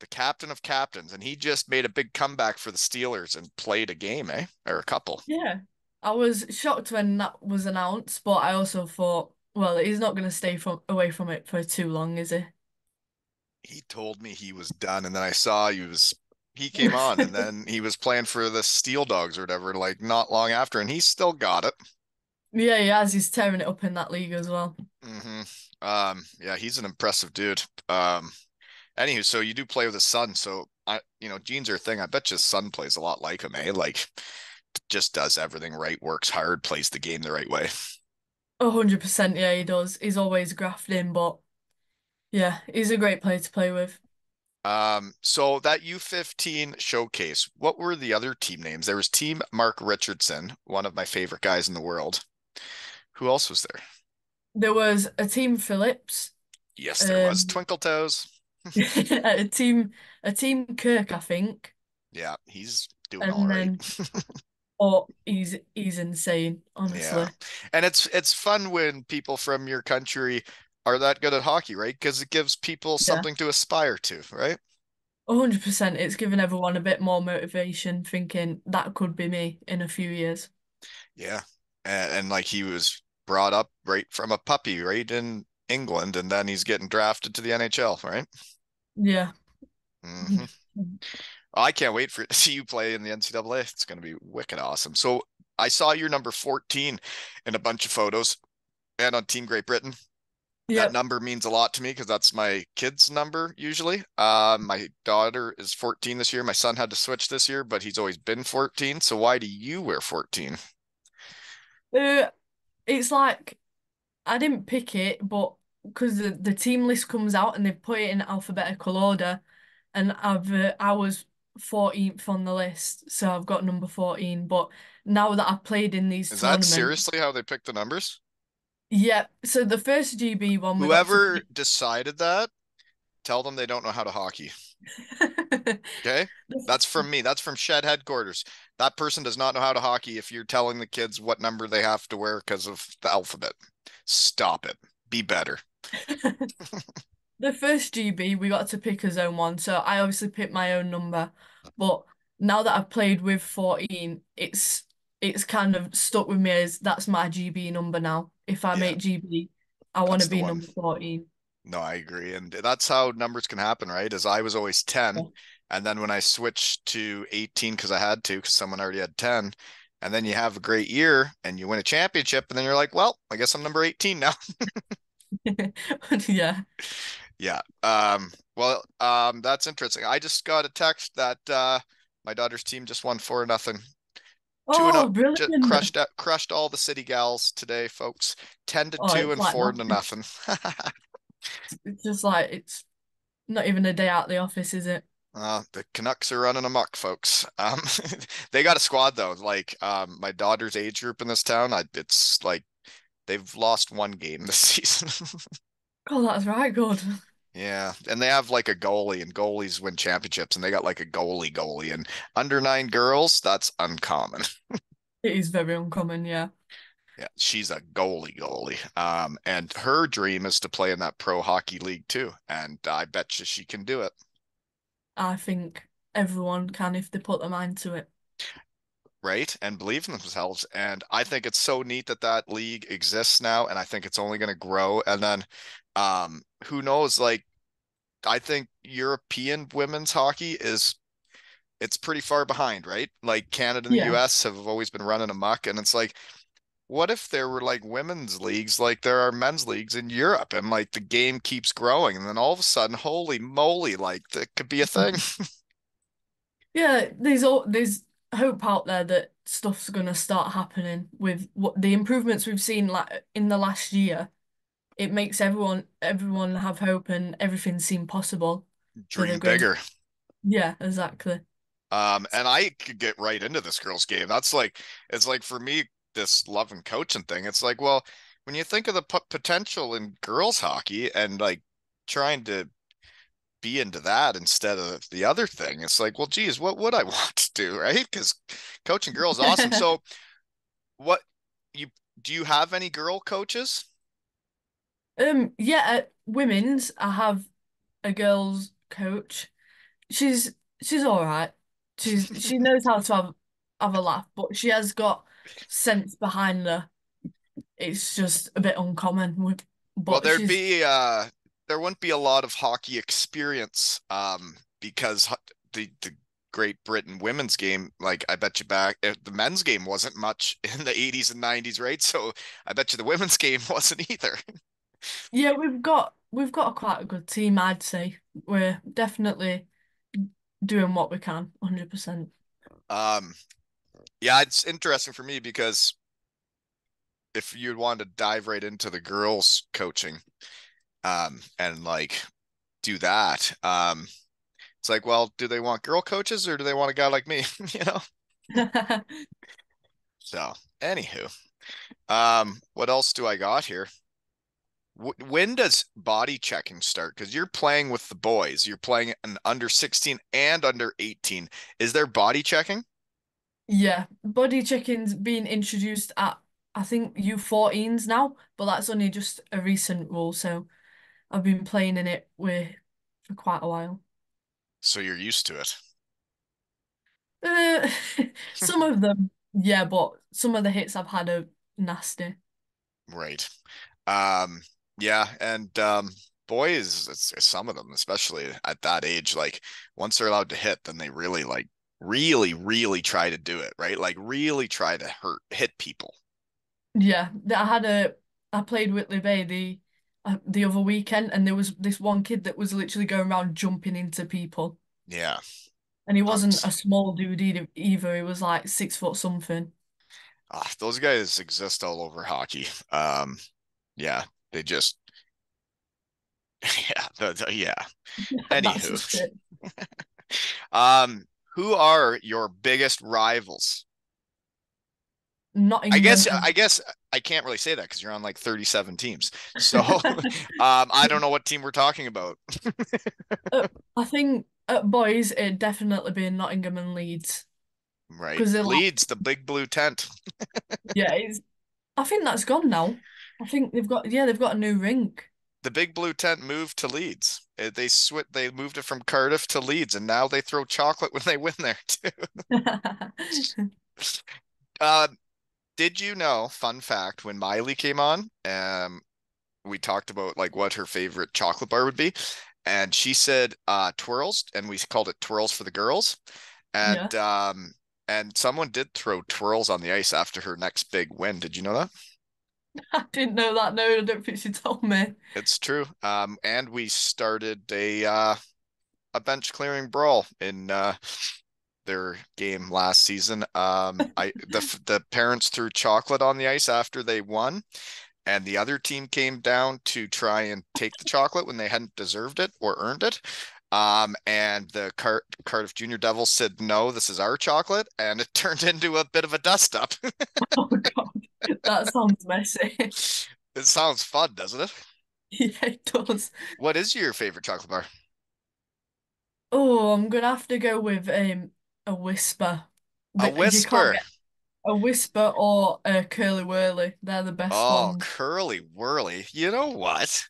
the captain of captains, and he just made a big comeback for the Steelers and played a game, eh? Or a couple. Yeah. I was shocked when that was announced, but I also thought, well, he's not going to stay from away from it for too long, is he? He told me he was done, and then I saw he came on, and then he was playing for the Steel Dogs or whatever, like not long after, and he still got it. Yeah, he has. He's tearing it up in that league as well. hmm yeah, he's an impressive dude. Anywho, so you do play with his son, so genes are a thing. I bet your son plays a lot like him, eh? Like just does everything right, works hard, plays the game the right way. 100%, yeah, he does. He's always grafting, but yeah, he's a great player to play with. So that U15 showcase, what were the other team names? There was Team Mark Richardson, one of my favorite guys in the world. Who else was there? There was a team Phillips, Yes, there was um, Twinkle Toes. a team Kirk, I think, Yeah, he's doing all and right. then oh, he's insane, Yeah. honestly. And it's fun when people from your country are that good at hockey, right? Because it gives people Yeah, something to aspire to, right? 100%. It's given everyone a bit more motivation, thinking that could be me in a few years. Yeah. And like he was brought up right from a puppy, right in England, and then he's getting drafted to the NHL, right? Yeah. Hmm. I can't wait for to see you play in the NCAA. It's going to be wicked awesome. So I saw your number 14 in a bunch of photos and on Team Great Britain. That Yep. number means a lot to me because that's my kid's number usually. My daughter is 14 this year. My son had to switch this year, but he's always been 14. So why do you wear 14? Uh, it's like I didn't pick it, but because the team list comes out and they've put it in alphabetical order, and I was 14th on the list, so I've got number 14. But now that I've played in these Is that tournaments, seriously how they pick the numbers? yeah. So the first GB one we got to Whoever pick. decided that, tell them they don't know how to hockey. Okay? That's from me. That's from Shed headquarters. That person does not know how to hockey if you're telling the kids what number they have to wear because of the alphabet. Stop it. Be better. The first GB we got to pick a zone one, so I obviously picked my own number. But now that I've played with 14, it's kind of stuck with me as that's my GB number now. If I Yeah, make GB, I want to that's the be one. number 14. No, I agree. And that's how numbers can happen, right? As I was always 10. Yeah. And then when I switched to 18 because I had to, because someone already had 10, and then you have a great year and you win a championship, and then you're like, well, I guess I'm number 18 now. Yeah. Yeah. That's interesting. I just got a text that my daughter's team just won 4-0. 2-0, Oh, just brilliant. crushed all the city gals today, folks. 10 to Oh, 2 it's and like 4 to nothing. nothing. It's just like it's not even a day out of the office, is it? The Canucks are running amok, folks. They got a squad though. Like my daughter's age group in this town, it's like they've lost one game this season. Oh, that's right, good. Yeah, and they have like a goalie, and goalies win championships, and they got like a goalie, and under nine girls, that's uncommon. It is very uncommon, yeah. Yeah, she's a goalie. And her dream is to play in that pro hockey league too, and I bet you she can do it. I think everyone can if they put their mind to it. Right, and believe in themselves. And I think it's so neat that that league exists now, and I think it's only going to grow. And then, who knows? Like, I think European women's hockey is it's pretty far behind, right? Like Canada and the Yeah. US have always been running amok, and it's like, what if there were like women's leagues like there are men's leagues in Europe, and like the game keeps growing, and then all of a sudden, holy moly, like that could be a thing. Yeah, there's hope out there that stuff's gonna start happening with what the improvements we've seen like in the last year. It makes everyone have hope and everything seem possible for the Dream great. bigger. Yeah, exactly. And I could get right into this girl's game. That's like, it's like for me, this love and coaching thing. It's like, well, when you think of the potential in girls hockey and like trying to be into that instead of the other thing, it's like, well, geez, what would I want to do, right? Because coaching girls is awesome. So, what you do you have any girl coaches? Yeah, at women's, I have a girls coach. She's all right. She knows how to have a laugh, but she has got sense behind her. It's just a bit uncommon, Well, but she's there wouldn't be a lot of hockey experience because the Great Britain women's game, like I bet you back the men's game wasn't much in the 80s and 90s, right? So I bet you the women's game wasn't either. yeah, we've got quite a good team, I'd say. We're definitely doing what we can, 100%. Um, Yeah, it's interesting for me because if you'd want to dive right into the girls coaching, and like do that, it's like, well, do they want girl coaches or do they want a guy like me? You know? So, anywho, what else do I got here? When does body checking start? Because you're playing with the boys, you're playing an under 16 and under 18. Is there body checking? Yeah, body checking's been introduced at I think U14s now, but that's only just a recent rule, so I've been playing in it with for quite a while. So you're used to it. Uh, some of them, yeah, but some of the hits I've had are nasty. Right. Um, yeah, and boys, some of them, especially at that age, like once they're allowed to hit, then they really really try to do it, right? Like really try to hit people. Yeah, I played Whitley Bay the other weekend, and there was this one kid that was literally going around jumping into people, Yeah. and he wasn't a That's small dude either. He was like 6 foot something. those guys exist all over hockey. Yeah, they just yeah, yeah. That's Anywho, just it. who are your biggest rivals? I Nottingham guess I and guess I can't really say that because you're on like 37 teams. So I don't know what team we're talking about. I think at boys it'd definitely be Nottingham and Leeds Right. because they're like, Leeds, the big blue tent. yeah, I think that's gone now. I think they've got a new rink. The big blue tent moved to Leeds. They moved it from Cardiff to Leeds and now they throw chocolate when they win there too. Uh did you know, fun fact, when Miley came on, we talked about like what her favorite chocolate bar would be, and she said twirls, and we called it twirls for the girls. Yeah, And someone did throw twirls on the ice after her next big win. Did you know that? I didn't know that. No, I don't think she told me. It's true. And we started a bench clearing brawl in their game last season. The parents threw chocolate on the ice after they won, and the other team came down to try and take the chocolate when they hadn't deserved it or earned it. And the Cardiff Junior Devils said, "No, this is our chocolate," and it turned into a bit of a dust up. Oh God, that sounds messy. It sounds fun, doesn't it? Yeah, it does. What is your favorite chocolate bar? Oh, I'm gonna have to go with a whisper. A You can't whisper. get a whisper or a curly whirly. They're the best Oh, ones. curly whirly. You know what?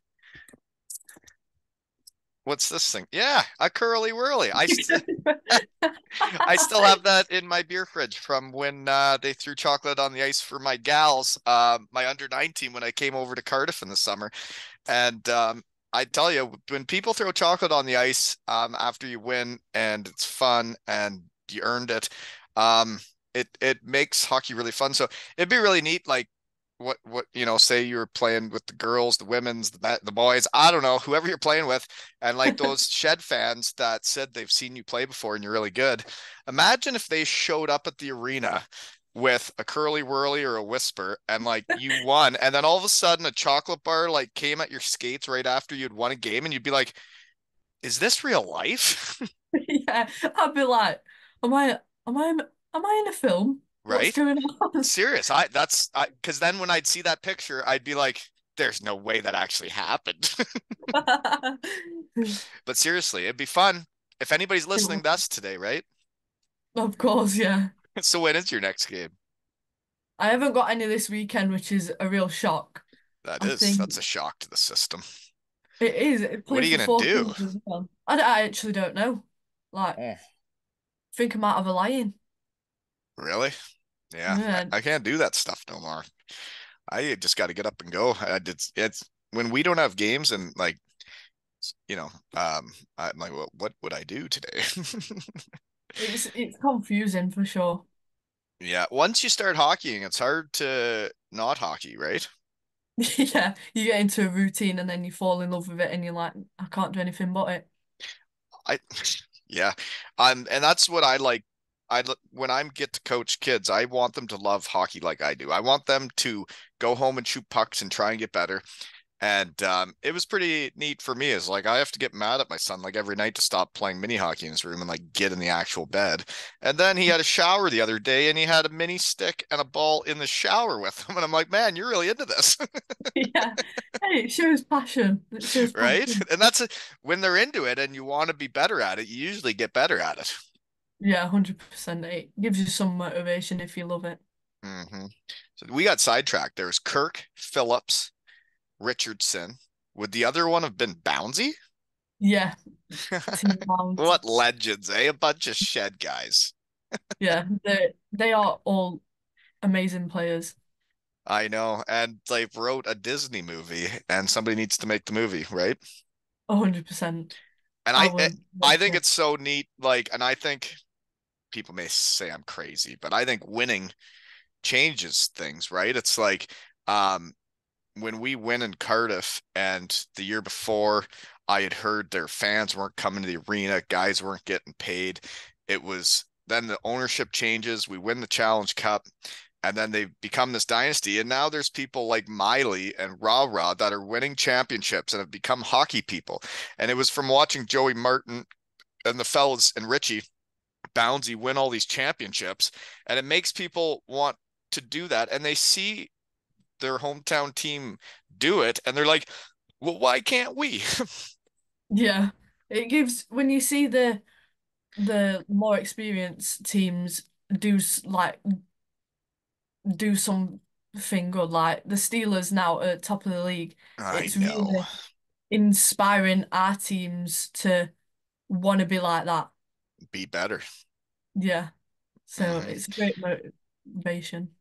What's this thing? Yeah, a curly whirly. I still have that in my beer fridge from when they threw chocolate on the ice for my gals, my under 19 when I came over to Cardiff in the summer. And I tell you, when people throw chocolate on the ice after you win and it's fun and you earned it, um, it makes hockey really fun. So it'd be really neat, like say you're playing with the girls, the women's, the boys, I don't know, whoever you're playing with, and like those Shed fans that said they've seen you play before and you're really good. Imagine if they showed up at the arena with a curly whirly or a whisper and like you won and then all of a sudden a chocolate bar like came at your skates right after you'd won a game and you'd be like, is this real life? Yeah, I'd be like, am I, am I, am I in a film? What's Right? going on? Serious. I because then when I'd see that picture, I'd be like, there's no way that actually happened. But seriously, it'd be fun. If anybody's It listening, was- that's today, right? Of course, yeah. So when is your next game? I haven't got any this weekend, which is a real shock. I That's think a shock to the system. it is. It What are plays you for gonna do? 14s as well. I actually don't know. Like, Oh, think I'm out of a lion. really? Yeah, Yeah. I can't do that stuff no more. I just got to get up and go. It's when we don't have games and like you know, I'm like, well, what would I do today? It's confusing for sure. Yeah, once you start hockeying, it's hard to not hockey, right? Yeah, you get into a routine and then you fall in love with it and you're like, I can't do anything but it. I, yeah, and that's what I like. when I get to coach kids, I want them to love hockey like I do. I want them to go home and shoot pucks and try and get better. And it was pretty neat for me. Is like I have to get mad at my son like every night to stop playing mini hockey in his room and like get in the actual bed. And then he had a shower the other day and he had a mini stick and a ball in the shower with him. And I'm like, man, you're really into this, Yeah. Hey, it shows passion. It shows right? passion. And when they're into it and you want to be better at it, you usually get better at it. Yeah, 100%. It gives you some motivation if you love it. Hmm. So we got sidetracked. There's Kirk, Phillips, Richardson. Would the other one have been Bouncy? Yeah, team round. What legends, eh? A bunch of shed guys. Yeah, they are all amazing players. I know. And they wrote a Disney movie and somebody needs to make the movie, right? 100%. And I I would I watch think it. it's so neat, like, and I think people may say I'm crazy, but I think winning changes things, right? It's like when we win in Cardiff and the year before, I had heard their fans weren't coming to the arena, guys weren't getting paid. It was then the ownership changes, we win the Challenge Cup, and then they become this dynasty. And now there's people like Miley and Rah Rah that are winning championships and have become hockey people. And it was from watching Joey Martin and the fellas and Richie Bouncy win all these championships, and it makes people want to do that. And they see their hometown team do it, and they're like, "Well, why can't we?" Yeah. It gives when you see the more experienced teams like do something good, like the Steelers now at top of the league. I It's know. really inspiring our teams to want to be like that. Be better. Yeah. So Hmm. it's a great motivation.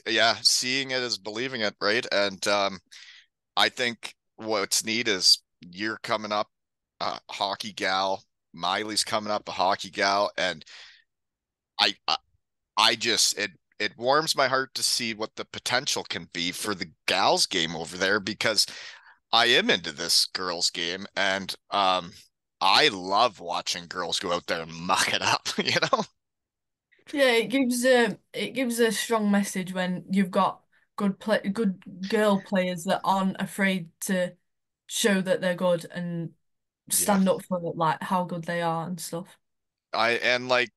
Yeah, seeing it is believing it, right? And I think what's neat is you're coming up a hockey gal, Miley's coming up a hockey gal, and I, I I just it warms my heart to see what the potential can be for the gals game over there because I am into this girls game and I love watching girls go out there and muck it up, you know? Yeah, it gives a strong message when you've got good girl players that aren't afraid to show that they're good and Yeah. stand up for like how good they are and stuff. I and like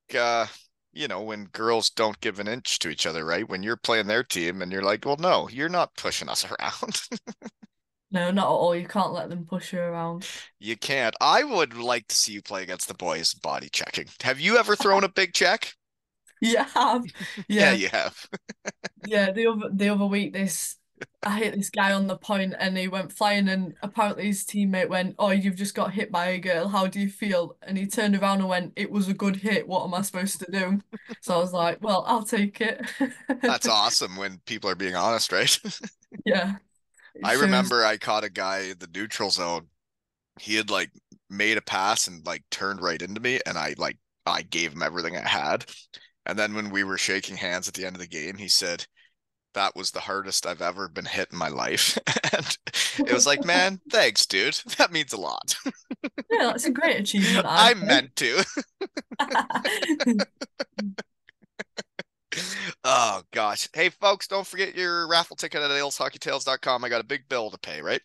you know, when girls don't give an inch to each other, right? When you're playing their team and you're like, "Well, no, you're not pushing us around." No, not at all. You can't let them push you around. You can't. I would like to see you play against the boys body checking. Have you ever thrown a big check? Yeah, Yeah, yeah, you have. yeah. The other week, this I hit this guy on the point and he went flying and apparently his teammate went, "Oh, you've just got hit by a girl. How do you feel?" And he turned around and went, "It was a good hit. What am I supposed to do?" So I was like, "Well, I'll take it." That's awesome when people are being honest, right? Yeah, it I shows. remember I caught a guy in the neutral zone. He had like made a pass and like turned right into me, and I gave him everything I had. And then when we were shaking hands at the end of the game, he said, "That was the hardest I've ever been hit in my life." And it was like, man, thanks, dude. That means a lot. Yeah, that's a great achievement, I I'd say. meant to. Oh gosh. Hey folks, don't forget your raffle ticket at ailshockeytales.com. I got a big bill to pay, right?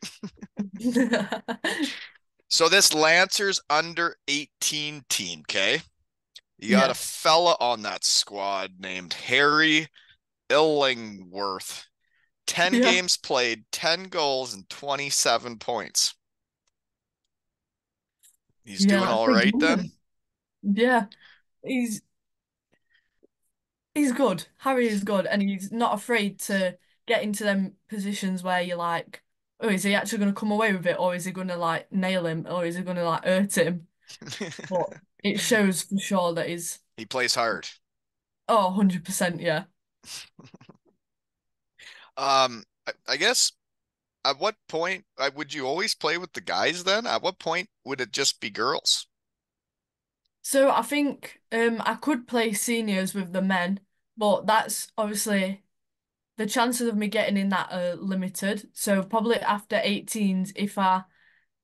So this Lancers under 18 team, okay? You got a Yeah, fella on that squad named Harry Illingworth. 10 yeah, games played, 10 goals, and 27 points. He's yeah. doing That's all big right then. numbers. Yeah, he's he's good. Harry is good, and he's not afraid to get into them positions where you're like, oh, is he actually going to come away with it, or is he going to like nail him, or is he going to like hurt him? But it shows for sure that he's He plays hard. 100%, yeah. I guess at what point would you always play with the guys then? At what point would it just be girls? So I think I could play seniors with the men, but that's obviously the chances of me getting in that are limited. So probably after 18s, if I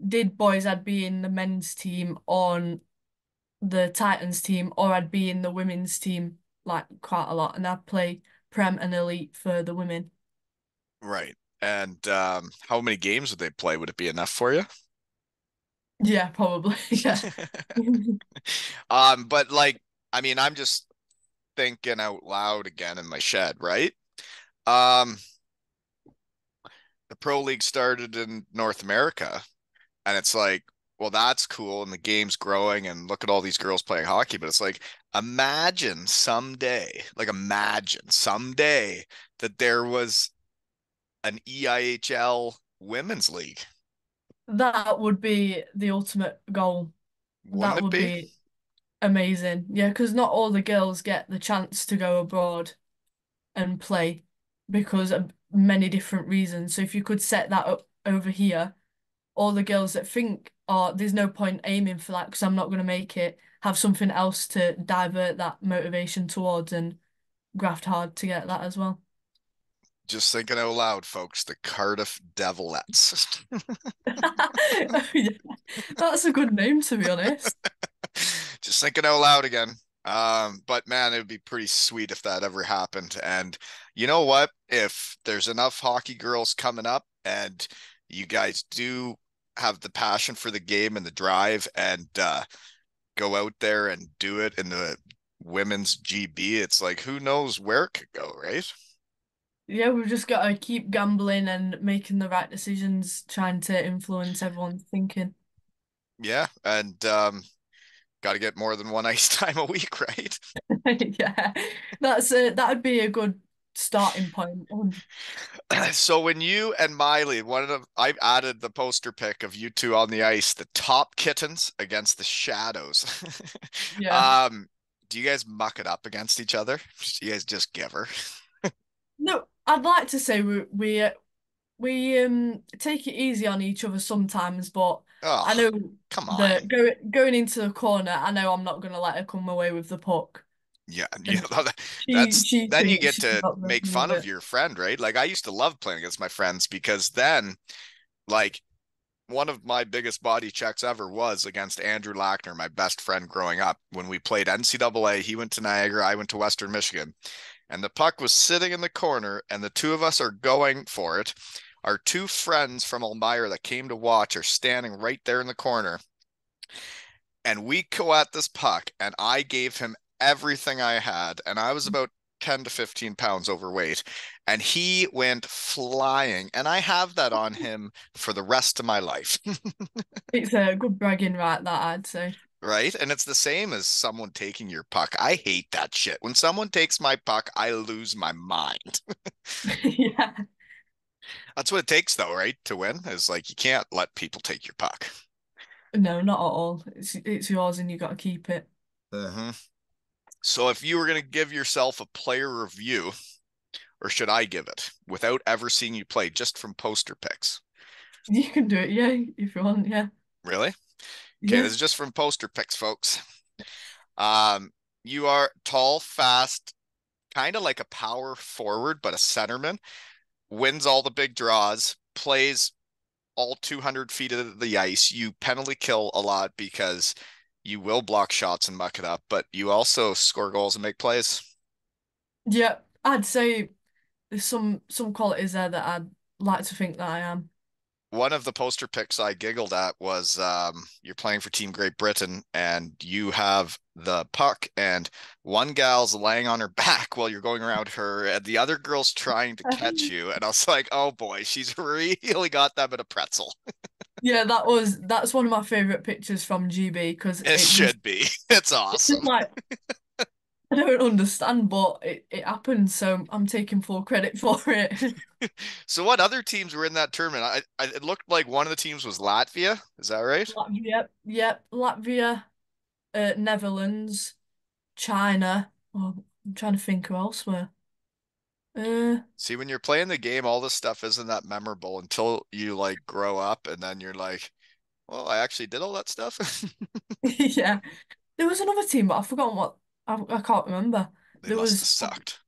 did boys, I'd be in the men's team on the Titans team, or I'd be in the women's team like quite a lot, and I'd play Prem and Elite for the women. Right. And how many games would they play? Would it be enough for you? Yeah, probably. Yeah. But like, I mean, I'm just thinking out loud again in my shed, right? Um, the pro league started in North America, and it's like, well, that's cool, and the game's growing, and look at all these girls playing hockey. But it's like, imagine someday that there was an EIHL women's league, That would be the ultimate goal. wouldn't That it would be? be amazing. Yeah, because not all the girls get the chance to go abroad and play because of many different reasons. So if you could set that up over here, all the girls that think, oh, there's no point aiming for that because I'm not going to make it, have something else to divert that motivation towards and graft hard to get that as well. Just thinking out loud, folks, the Cardiff Devilettes. Yeah, that's a good name to be honest. Just thinking out loud again. But man, it would be pretty sweet if that ever happened. And you know what? If there's enough hockey girls coming up and you guys do have the passion for the game and the drive and go out there and do it in the women's GB, it's like who knows where it could go, right? Yeah, we've just got to keep gambling and making the right decisions, trying to influence everyone's thinking. Yeah, and got to get more than one ice time a week, right? Yeah, that'd be a good starting point. So when you and Miley, I've added the poster pic of you two on the ice, the top kittens against the shadows. Yeah. Um, do you guys muck it up against each other? You guys just give her. No, I'd like to say we take it easy on each other sometimes, but I Oh, know come on. that going into the corner, I know I'm not gonna let her come away with the puck, Yeah, you and know she that's she then you thinks get she's to not gonna make come fun with of it. your friend, right? Like I used to love playing against my friends because then like one of my biggest body checks ever was against Andrew Lackner, my best friend growing up. When we played NCAA, he went to Niagara, I went to Western Michigan, and the puck was sitting in the corner, and the two of us are going for it. Our two friends from Elmira that came to watch are standing right there in the corner, and we go at this puck, and I gave him everything I had, and I was about 10 to 15 pounds overweight, and he went flying, and I have that on him for the rest of my life. It's a good bragging right, that I'd say. Right? And it's the same as someone taking your puck. I hate that shit. When someone takes my puck, I lose my mind. Yeah. That's what it takes, though, right? To win is like you can't let people take your puck. No, not at all. It's yours and you got to keep it. Hmm. So if you were going to give yourself a player review, or should I give it without ever seeing you play, just from poster pics? You can do it, yeah, if you want, yeah. Really? Okay, Yeah. this is just from poster pics, folks. Um, you are tall, fast, kind of like a power forward, but a centerman. Wins all the big draws, plays all 200 feet of the ice. You penalty kill a lot because you will block shots and muck it up, but you also score goals and make plays. Yeah. I'd say there's some qualities there that I'd like to think that I am. One of the poster picks I giggled at was you're playing for Team Great Britain and you have the puck and one gal's laying on her back while you're going around her and the other girl's trying to catch you. And I was like, oh boy, she's really got them in a pretzel. Yeah, that's one of my favorite pictures from GB because It should be. It's it's awesome. just like I don't understand, but it happened, so I'm taking full credit for it. So what other teams were in that tournament? It looked like one of the teams was Latvia. Is that right? Latvia, yep, Latvia, Netherlands, China. Oh, I'm trying to think who else were. Uh, See, when you're playing the game, all this stuff isn't that memorable until you like grow up and then you're like, well, I actually did all that stuff. yeah, there was another team, but I've forgotten what. I can't remember. They There must have was, sucked.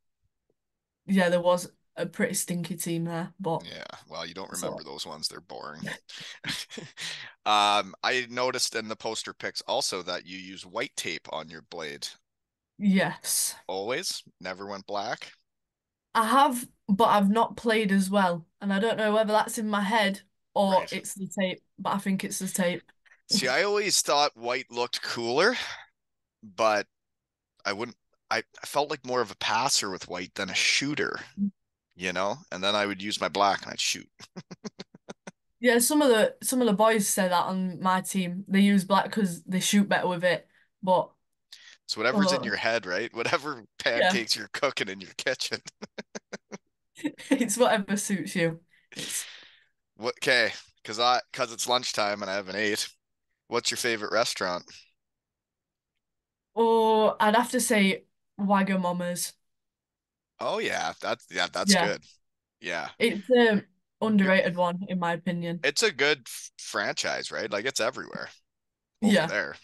yeah, there was. a pretty stinky team there, but Yeah, well, you don't remember so those ones. They're boring. I noticed in the poster pics also that you use white tape on your blade. yes. Always? Never went black? I have, but I've not played as well. And I don't know whether that's in my head or Right. it's the tape, but I think it's the tape. See, I always thought white looked cooler, but I wouldn't, I felt like more of a passer with white than a shooter, you know? And then I would use my black and I'd shoot. Yeah, some of the boys say that on my team. They use black because they shoot better with it. But So whatever's in uh, your head, right? Whatever yeah, pancakes you're cooking in your kitchen. it's whatever suits you. It's What, okay, because it's lunchtime and I haven't ate. What's your favorite restaurant? or I'd have to say Wagamama's. Oh yeah, that's Yeah, good. Yeah. it's underrated one in my opinion. It's a good franchise, right? Like it's everywhere over Yeah, there.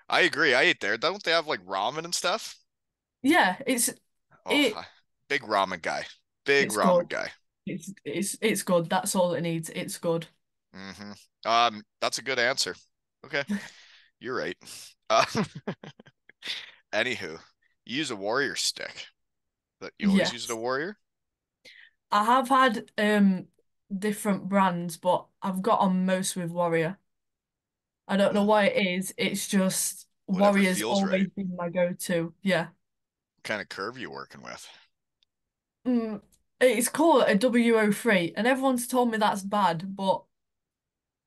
I agree. I ate there. Don't they have like ramen and stuff? yeah, Oh, it big ramen guy. Big it's good. ramen guy. It's good. That's all it needs. It's good. Hmm. That's a good answer. Okay, you're right. Uh, anywho, you use a warrior stick. That you always use a Yes. warrior? I have had different brands, but I've got on most with Warrior. I don't know Hmm. why it is. It's just Whatever Warrior's feels right. always been my go-to. Yeah. What kind of curve you working with? Mm, it's called a W03, and everyone's told me that's bad, but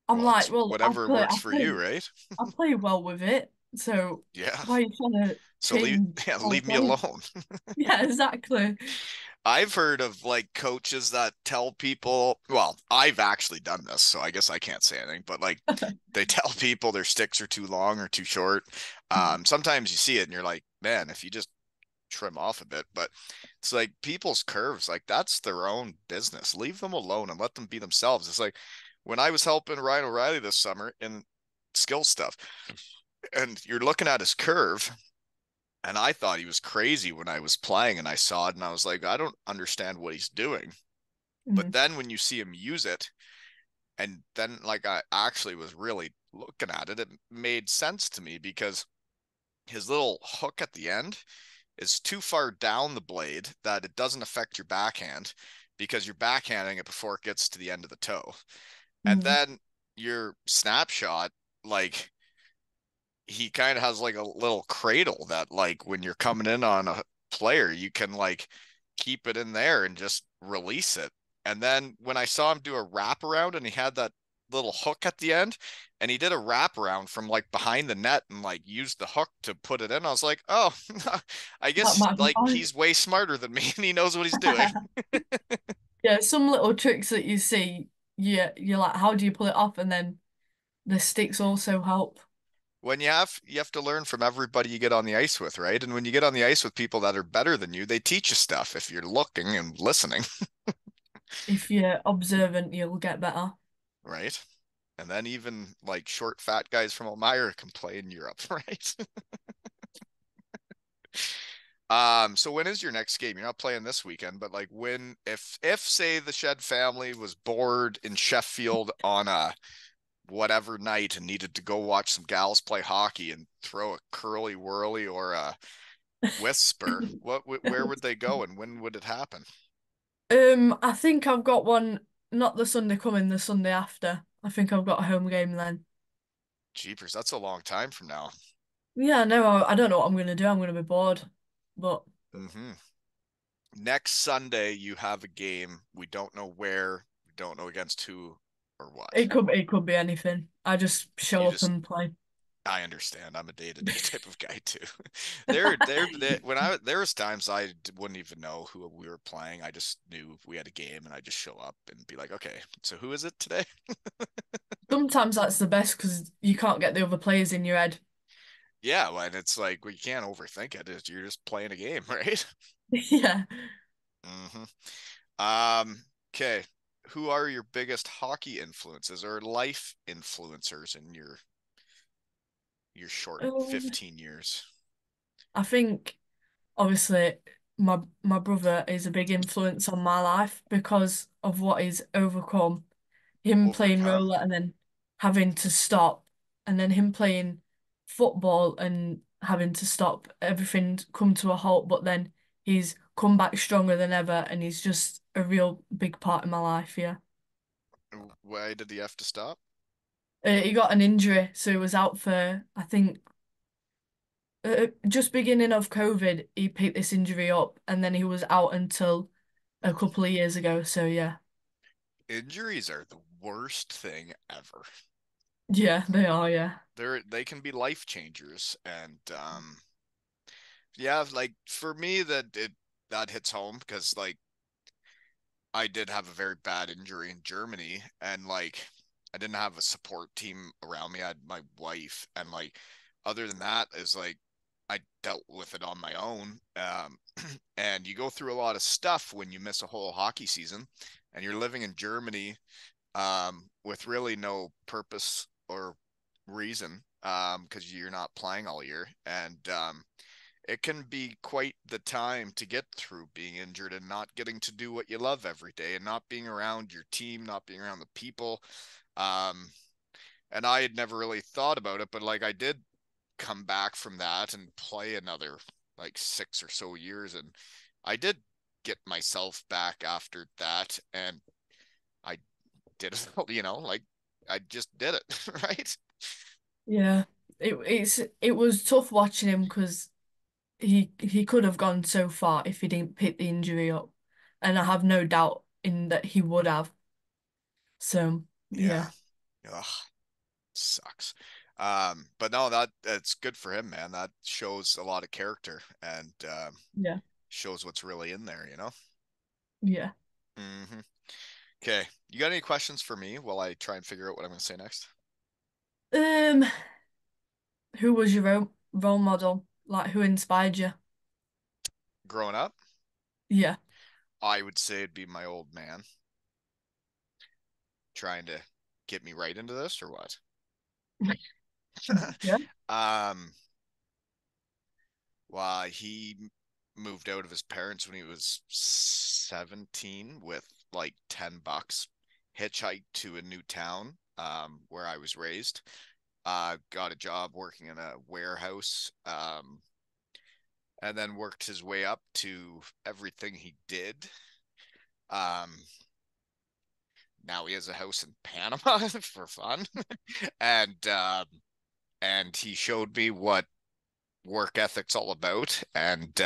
I'm Well, like, it's well, whatever works I for you, play right? I play well with it. So Yeah. why are you trying to So leave, change yeah, how I leave me play? alone. Yeah, exactly. I've heard of like coaches that tell people, well, I've actually done this, so I guess I can't say anything, but like they tell people their sticks are too long or too short. Sometimes you see it and you're like, man, if you just trim off a bit, but it's like people's curves, like that's their own business. Leave them alone and let them be themselves. It's like when I was helping Ryan O'Reilly this summer in skill stuff, and you're looking at his curve, and I thought he was crazy when I was playing and I saw it and I was like, I don't understand what he's doing. But Mm, then when you see him use it, and then like I actually was really looking at it, it made sense to me because his little hook at the end is too far down the blade that it doesn't affect your backhand because you're backhanding it before it gets to the end of the toe. And mm, then your snapshot, like he kind of has like a little cradle that like when you're coming in on a player, you can like keep it in there and just release it. And then when I saw him do a wraparound and he had that little hook at the end and he did a wraparound from like behind the net and like used the hook to put it in, I was like, oh, I that guess might be like fine. he's way smarter than me and he knows what he's doing. Yeah, some little tricks that you see, yeah, you're like, how do you pull it off? And then the sticks also help. When you have to learn from everybody you get on the ice with, right? And when you get on the ice with people that are better than you, they teach you stuff if you're looking and listening. If you're observant, you'll get better. Right? And then even like short, fat guys from Elmira can play in Europe, right? So when is your next game? You're not playing this weekend, but like when, if say the Shed family was bored in Sheffield on a whatever night and needed to go watch some gals play hockey and throw a curly whirly or a whisper, where would they go and when would it happen? I think I've got one, not the Sunday coming, the Sunday after. I think I've got a home game then. Jeepers, that's a long time from now. Yeah, no, I don't know what I'm gonna do. I'm gonna be bored, but Hmm. Next Sunday, you have a game. We don't know where, we don't know against who or what. it could be anything. I just You show up just, and play. I understand. I'm a day-to-day type of guy too. When there was times wouldn't even know who we were playing. I just knew we had a game and I just show up and be like, okay, so who is it today? Sometimes that's the best because you can't get the other players in your head. Yeah, well, and it's like, we can't overthink it. You're just playing a game, right? Yeah. Hmm. Okay. Who are your biggest hockey influences or life influencers in your short Um, 15 years? I think obviously. my brother is a big influence on my life because of what he's overcome. Him playing Overcome. roller and then having to stop, and then him playing football and having to stop, everything come to a halt, but then he's come back stronger than ever, and he's just a real big part in my life, yeah. Why did he have to stop? He got an injury, so he was out for, I think, just beginning of COVID, he picked this injury up, and then he was out until a couple of years ago. So yeah, Injuries are the worst thing ever. yeah, they are. Yeah, They can be life changers, and yeah, like for me that hits home because like I did have a very bad injury in Germany, and like I didn't have a support team around me. I had my wife, and like other than that, is like I dealt with it on my own. And you go through a lot of stuff when you miss a whole hockey season, and you're living in Germany, with really no purpose or reason, because you're not playing all year, and it can be quite the time to get through being injured and not getting to do what you love every day and not being around your team, not being around the people. Um, and I had never really thought about it, but like I did come back from that and play another like 6 or so years, and I did get myself back after that, and I did it, like I just did it, right? yeah. It was tough watching him because he could have gone so far if he didn't pick the injury up, and I have no doubt in that he would have. So Yeah. yeah, Ugh, sucks. But no, that's good for him, man. That shows a lot of character and yeah, shows what's really in there. yeah. Hmm. Okay. You got any questions for me while I try and figure out what I'm going to say next? Um, who was your role model? Like, who inspired you? Growing up, Yeah, I would say it'd be my old man trying to get me right into this or what? yeah. um, well, he moved out of his parents when he was 17 with like $10, hitchhiked to a new town, where I was raised. Got a job working in a warehouse, and then worked his way up to everything he did. Um, Now he has a house in Panama for fun, and and he showed me what work ethic's all about, and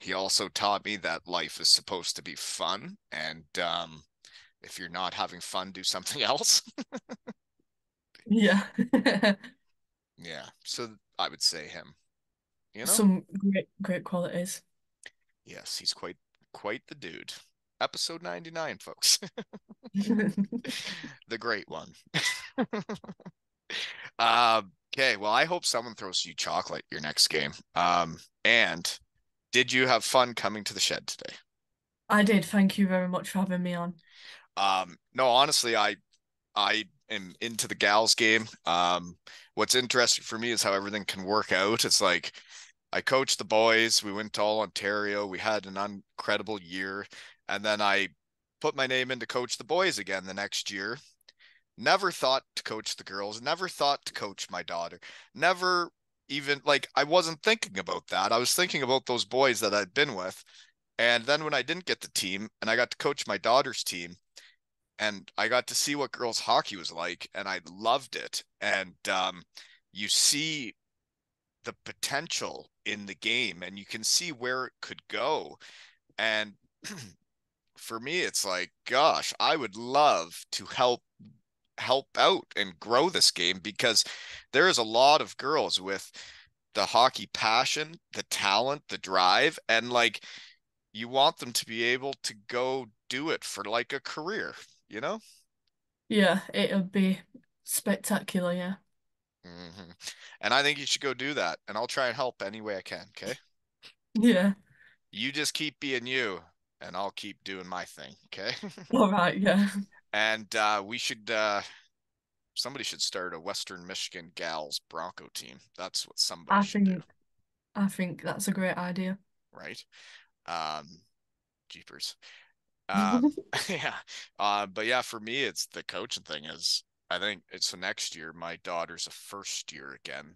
he also taught me that life is supposed to be fun, and if you're not having fun, do something else. Yeah. Yeah, so I would say him. You know? Some great qualities. Yes, he's quite the dude. Episode 99, folks. The great one. Okay, well, I hope someone throws you chocolate your next game. And did you have fun coming to the shed today? I did. Thank you very much for having me on. No, honestly, I am into the gals game. What's interesting for me is how everything can work out. It's like I coached the boys. We went to all Ontario. We had an incredible year, and then I put my name in to coach the boys again the next year. Never thought to coach the girls. Never thought to coach my daughter. Never even like I wasn't thinking about that. I was thinking about those boys that I'd been with. And then when I didn't get the team and I got to coach my daughter's team, and I got to see what girls hockey was like, and I loved it. And you see the potential in the game, and you can see where it could go. And for me, it's like, gosh, I would love to help out and grow this game because there is a lot of girls with the hockey passion, the talent, the drive, and like you want them to be able to go do it for like a career, you know? Yeah, it'll be spectacular, yeah. Hmm. And I think you should go do that. And I'll try and help any way I can. Okay. Yeah. You just keep being you, and I'll keep doing my thing. Okay. All right, yeah. And somebody should start a Western Michigan Gals Bronco team. That's what somebody I should do. think I think that's a great idea. Right. Um, Jeepers. Yeah. But yeah, for me, it's the coaching thing is I think it's so next year, my daughter's a first year again.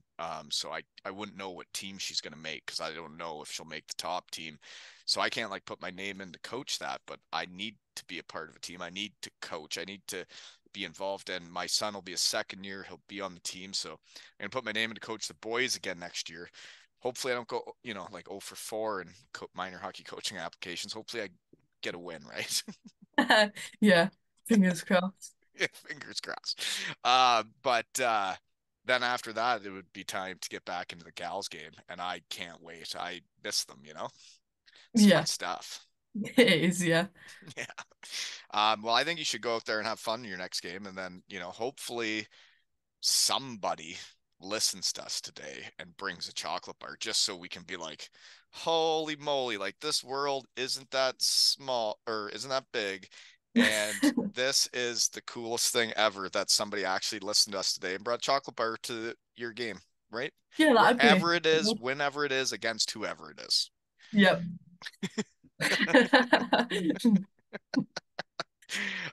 So I wouldn't know what team she's going to make because I don't know if she'll make the top team. So I can't like put my name in to coach that, but I need to be a part of a team. I need to coach. I need to be involved. And my son will be a second year. He'll be on the team. So I'm going to put my name in to coach the boys again next year. Hopefully I don't go, like 0 for 4 in minor hockey coaching applications. Hopefully I get a win, right? Yeah, fingers crossed. Fingers crossed. But then after that, it would be time to get back into the gals game, and I can't wait. I miss them. It's fun Yeah, stuff. it is, yeah. Yeah. Well, I think you should go out there and have fun in your next game, and then hopefully somebody listens to us today and brings a chocolate bar just so we can be like, holy moly, like this world isn't that small or isn't that big. And this is the coolest thing ever that somebody actually listened to us today and brought chocolate bar to your game, right? Yeah, that'd be Wherever it is, cool. whenever it is, against whoever it is. Yep.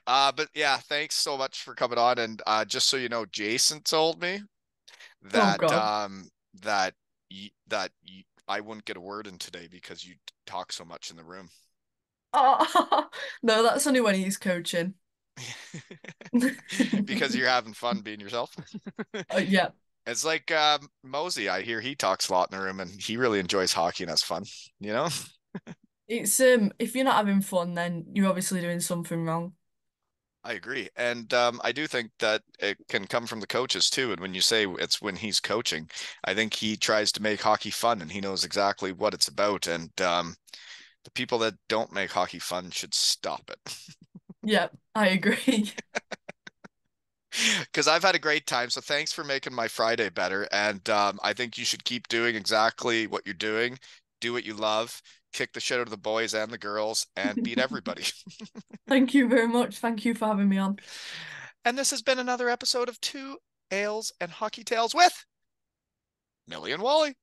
But yeah, thanks so much for coming on. And just so you know, Jason told me Oh that God. I wouldn't get a word in today because you talk so much in the room. Oh, no, that's only when he's coaching. Because you're having fun being yourself. Yeah. It's like Mosey. I hear he talks a lot in the room, and he really enjoys hockey and has fun. You know, It's if you're not having fun, then you're obviously doing something wrong. I agree, and I do think that it can come from the coaches too. And when you say it's when he's coaching, I think he tries to make hockey fun, and he knows exactly what it's about. And the people that don't make hockey fun should stop it. Yeah, I agree. Because I've had a great time. So thanks for making my Friday better. And I think you should keep doing exactly what you're doing. Do what you love, kick the shit out of the boys and the girls, and beat everybody. Thank you very much. Thank you for having me on. And this has been another episode of Two Ales and Hockey Tales with Millie and Wally.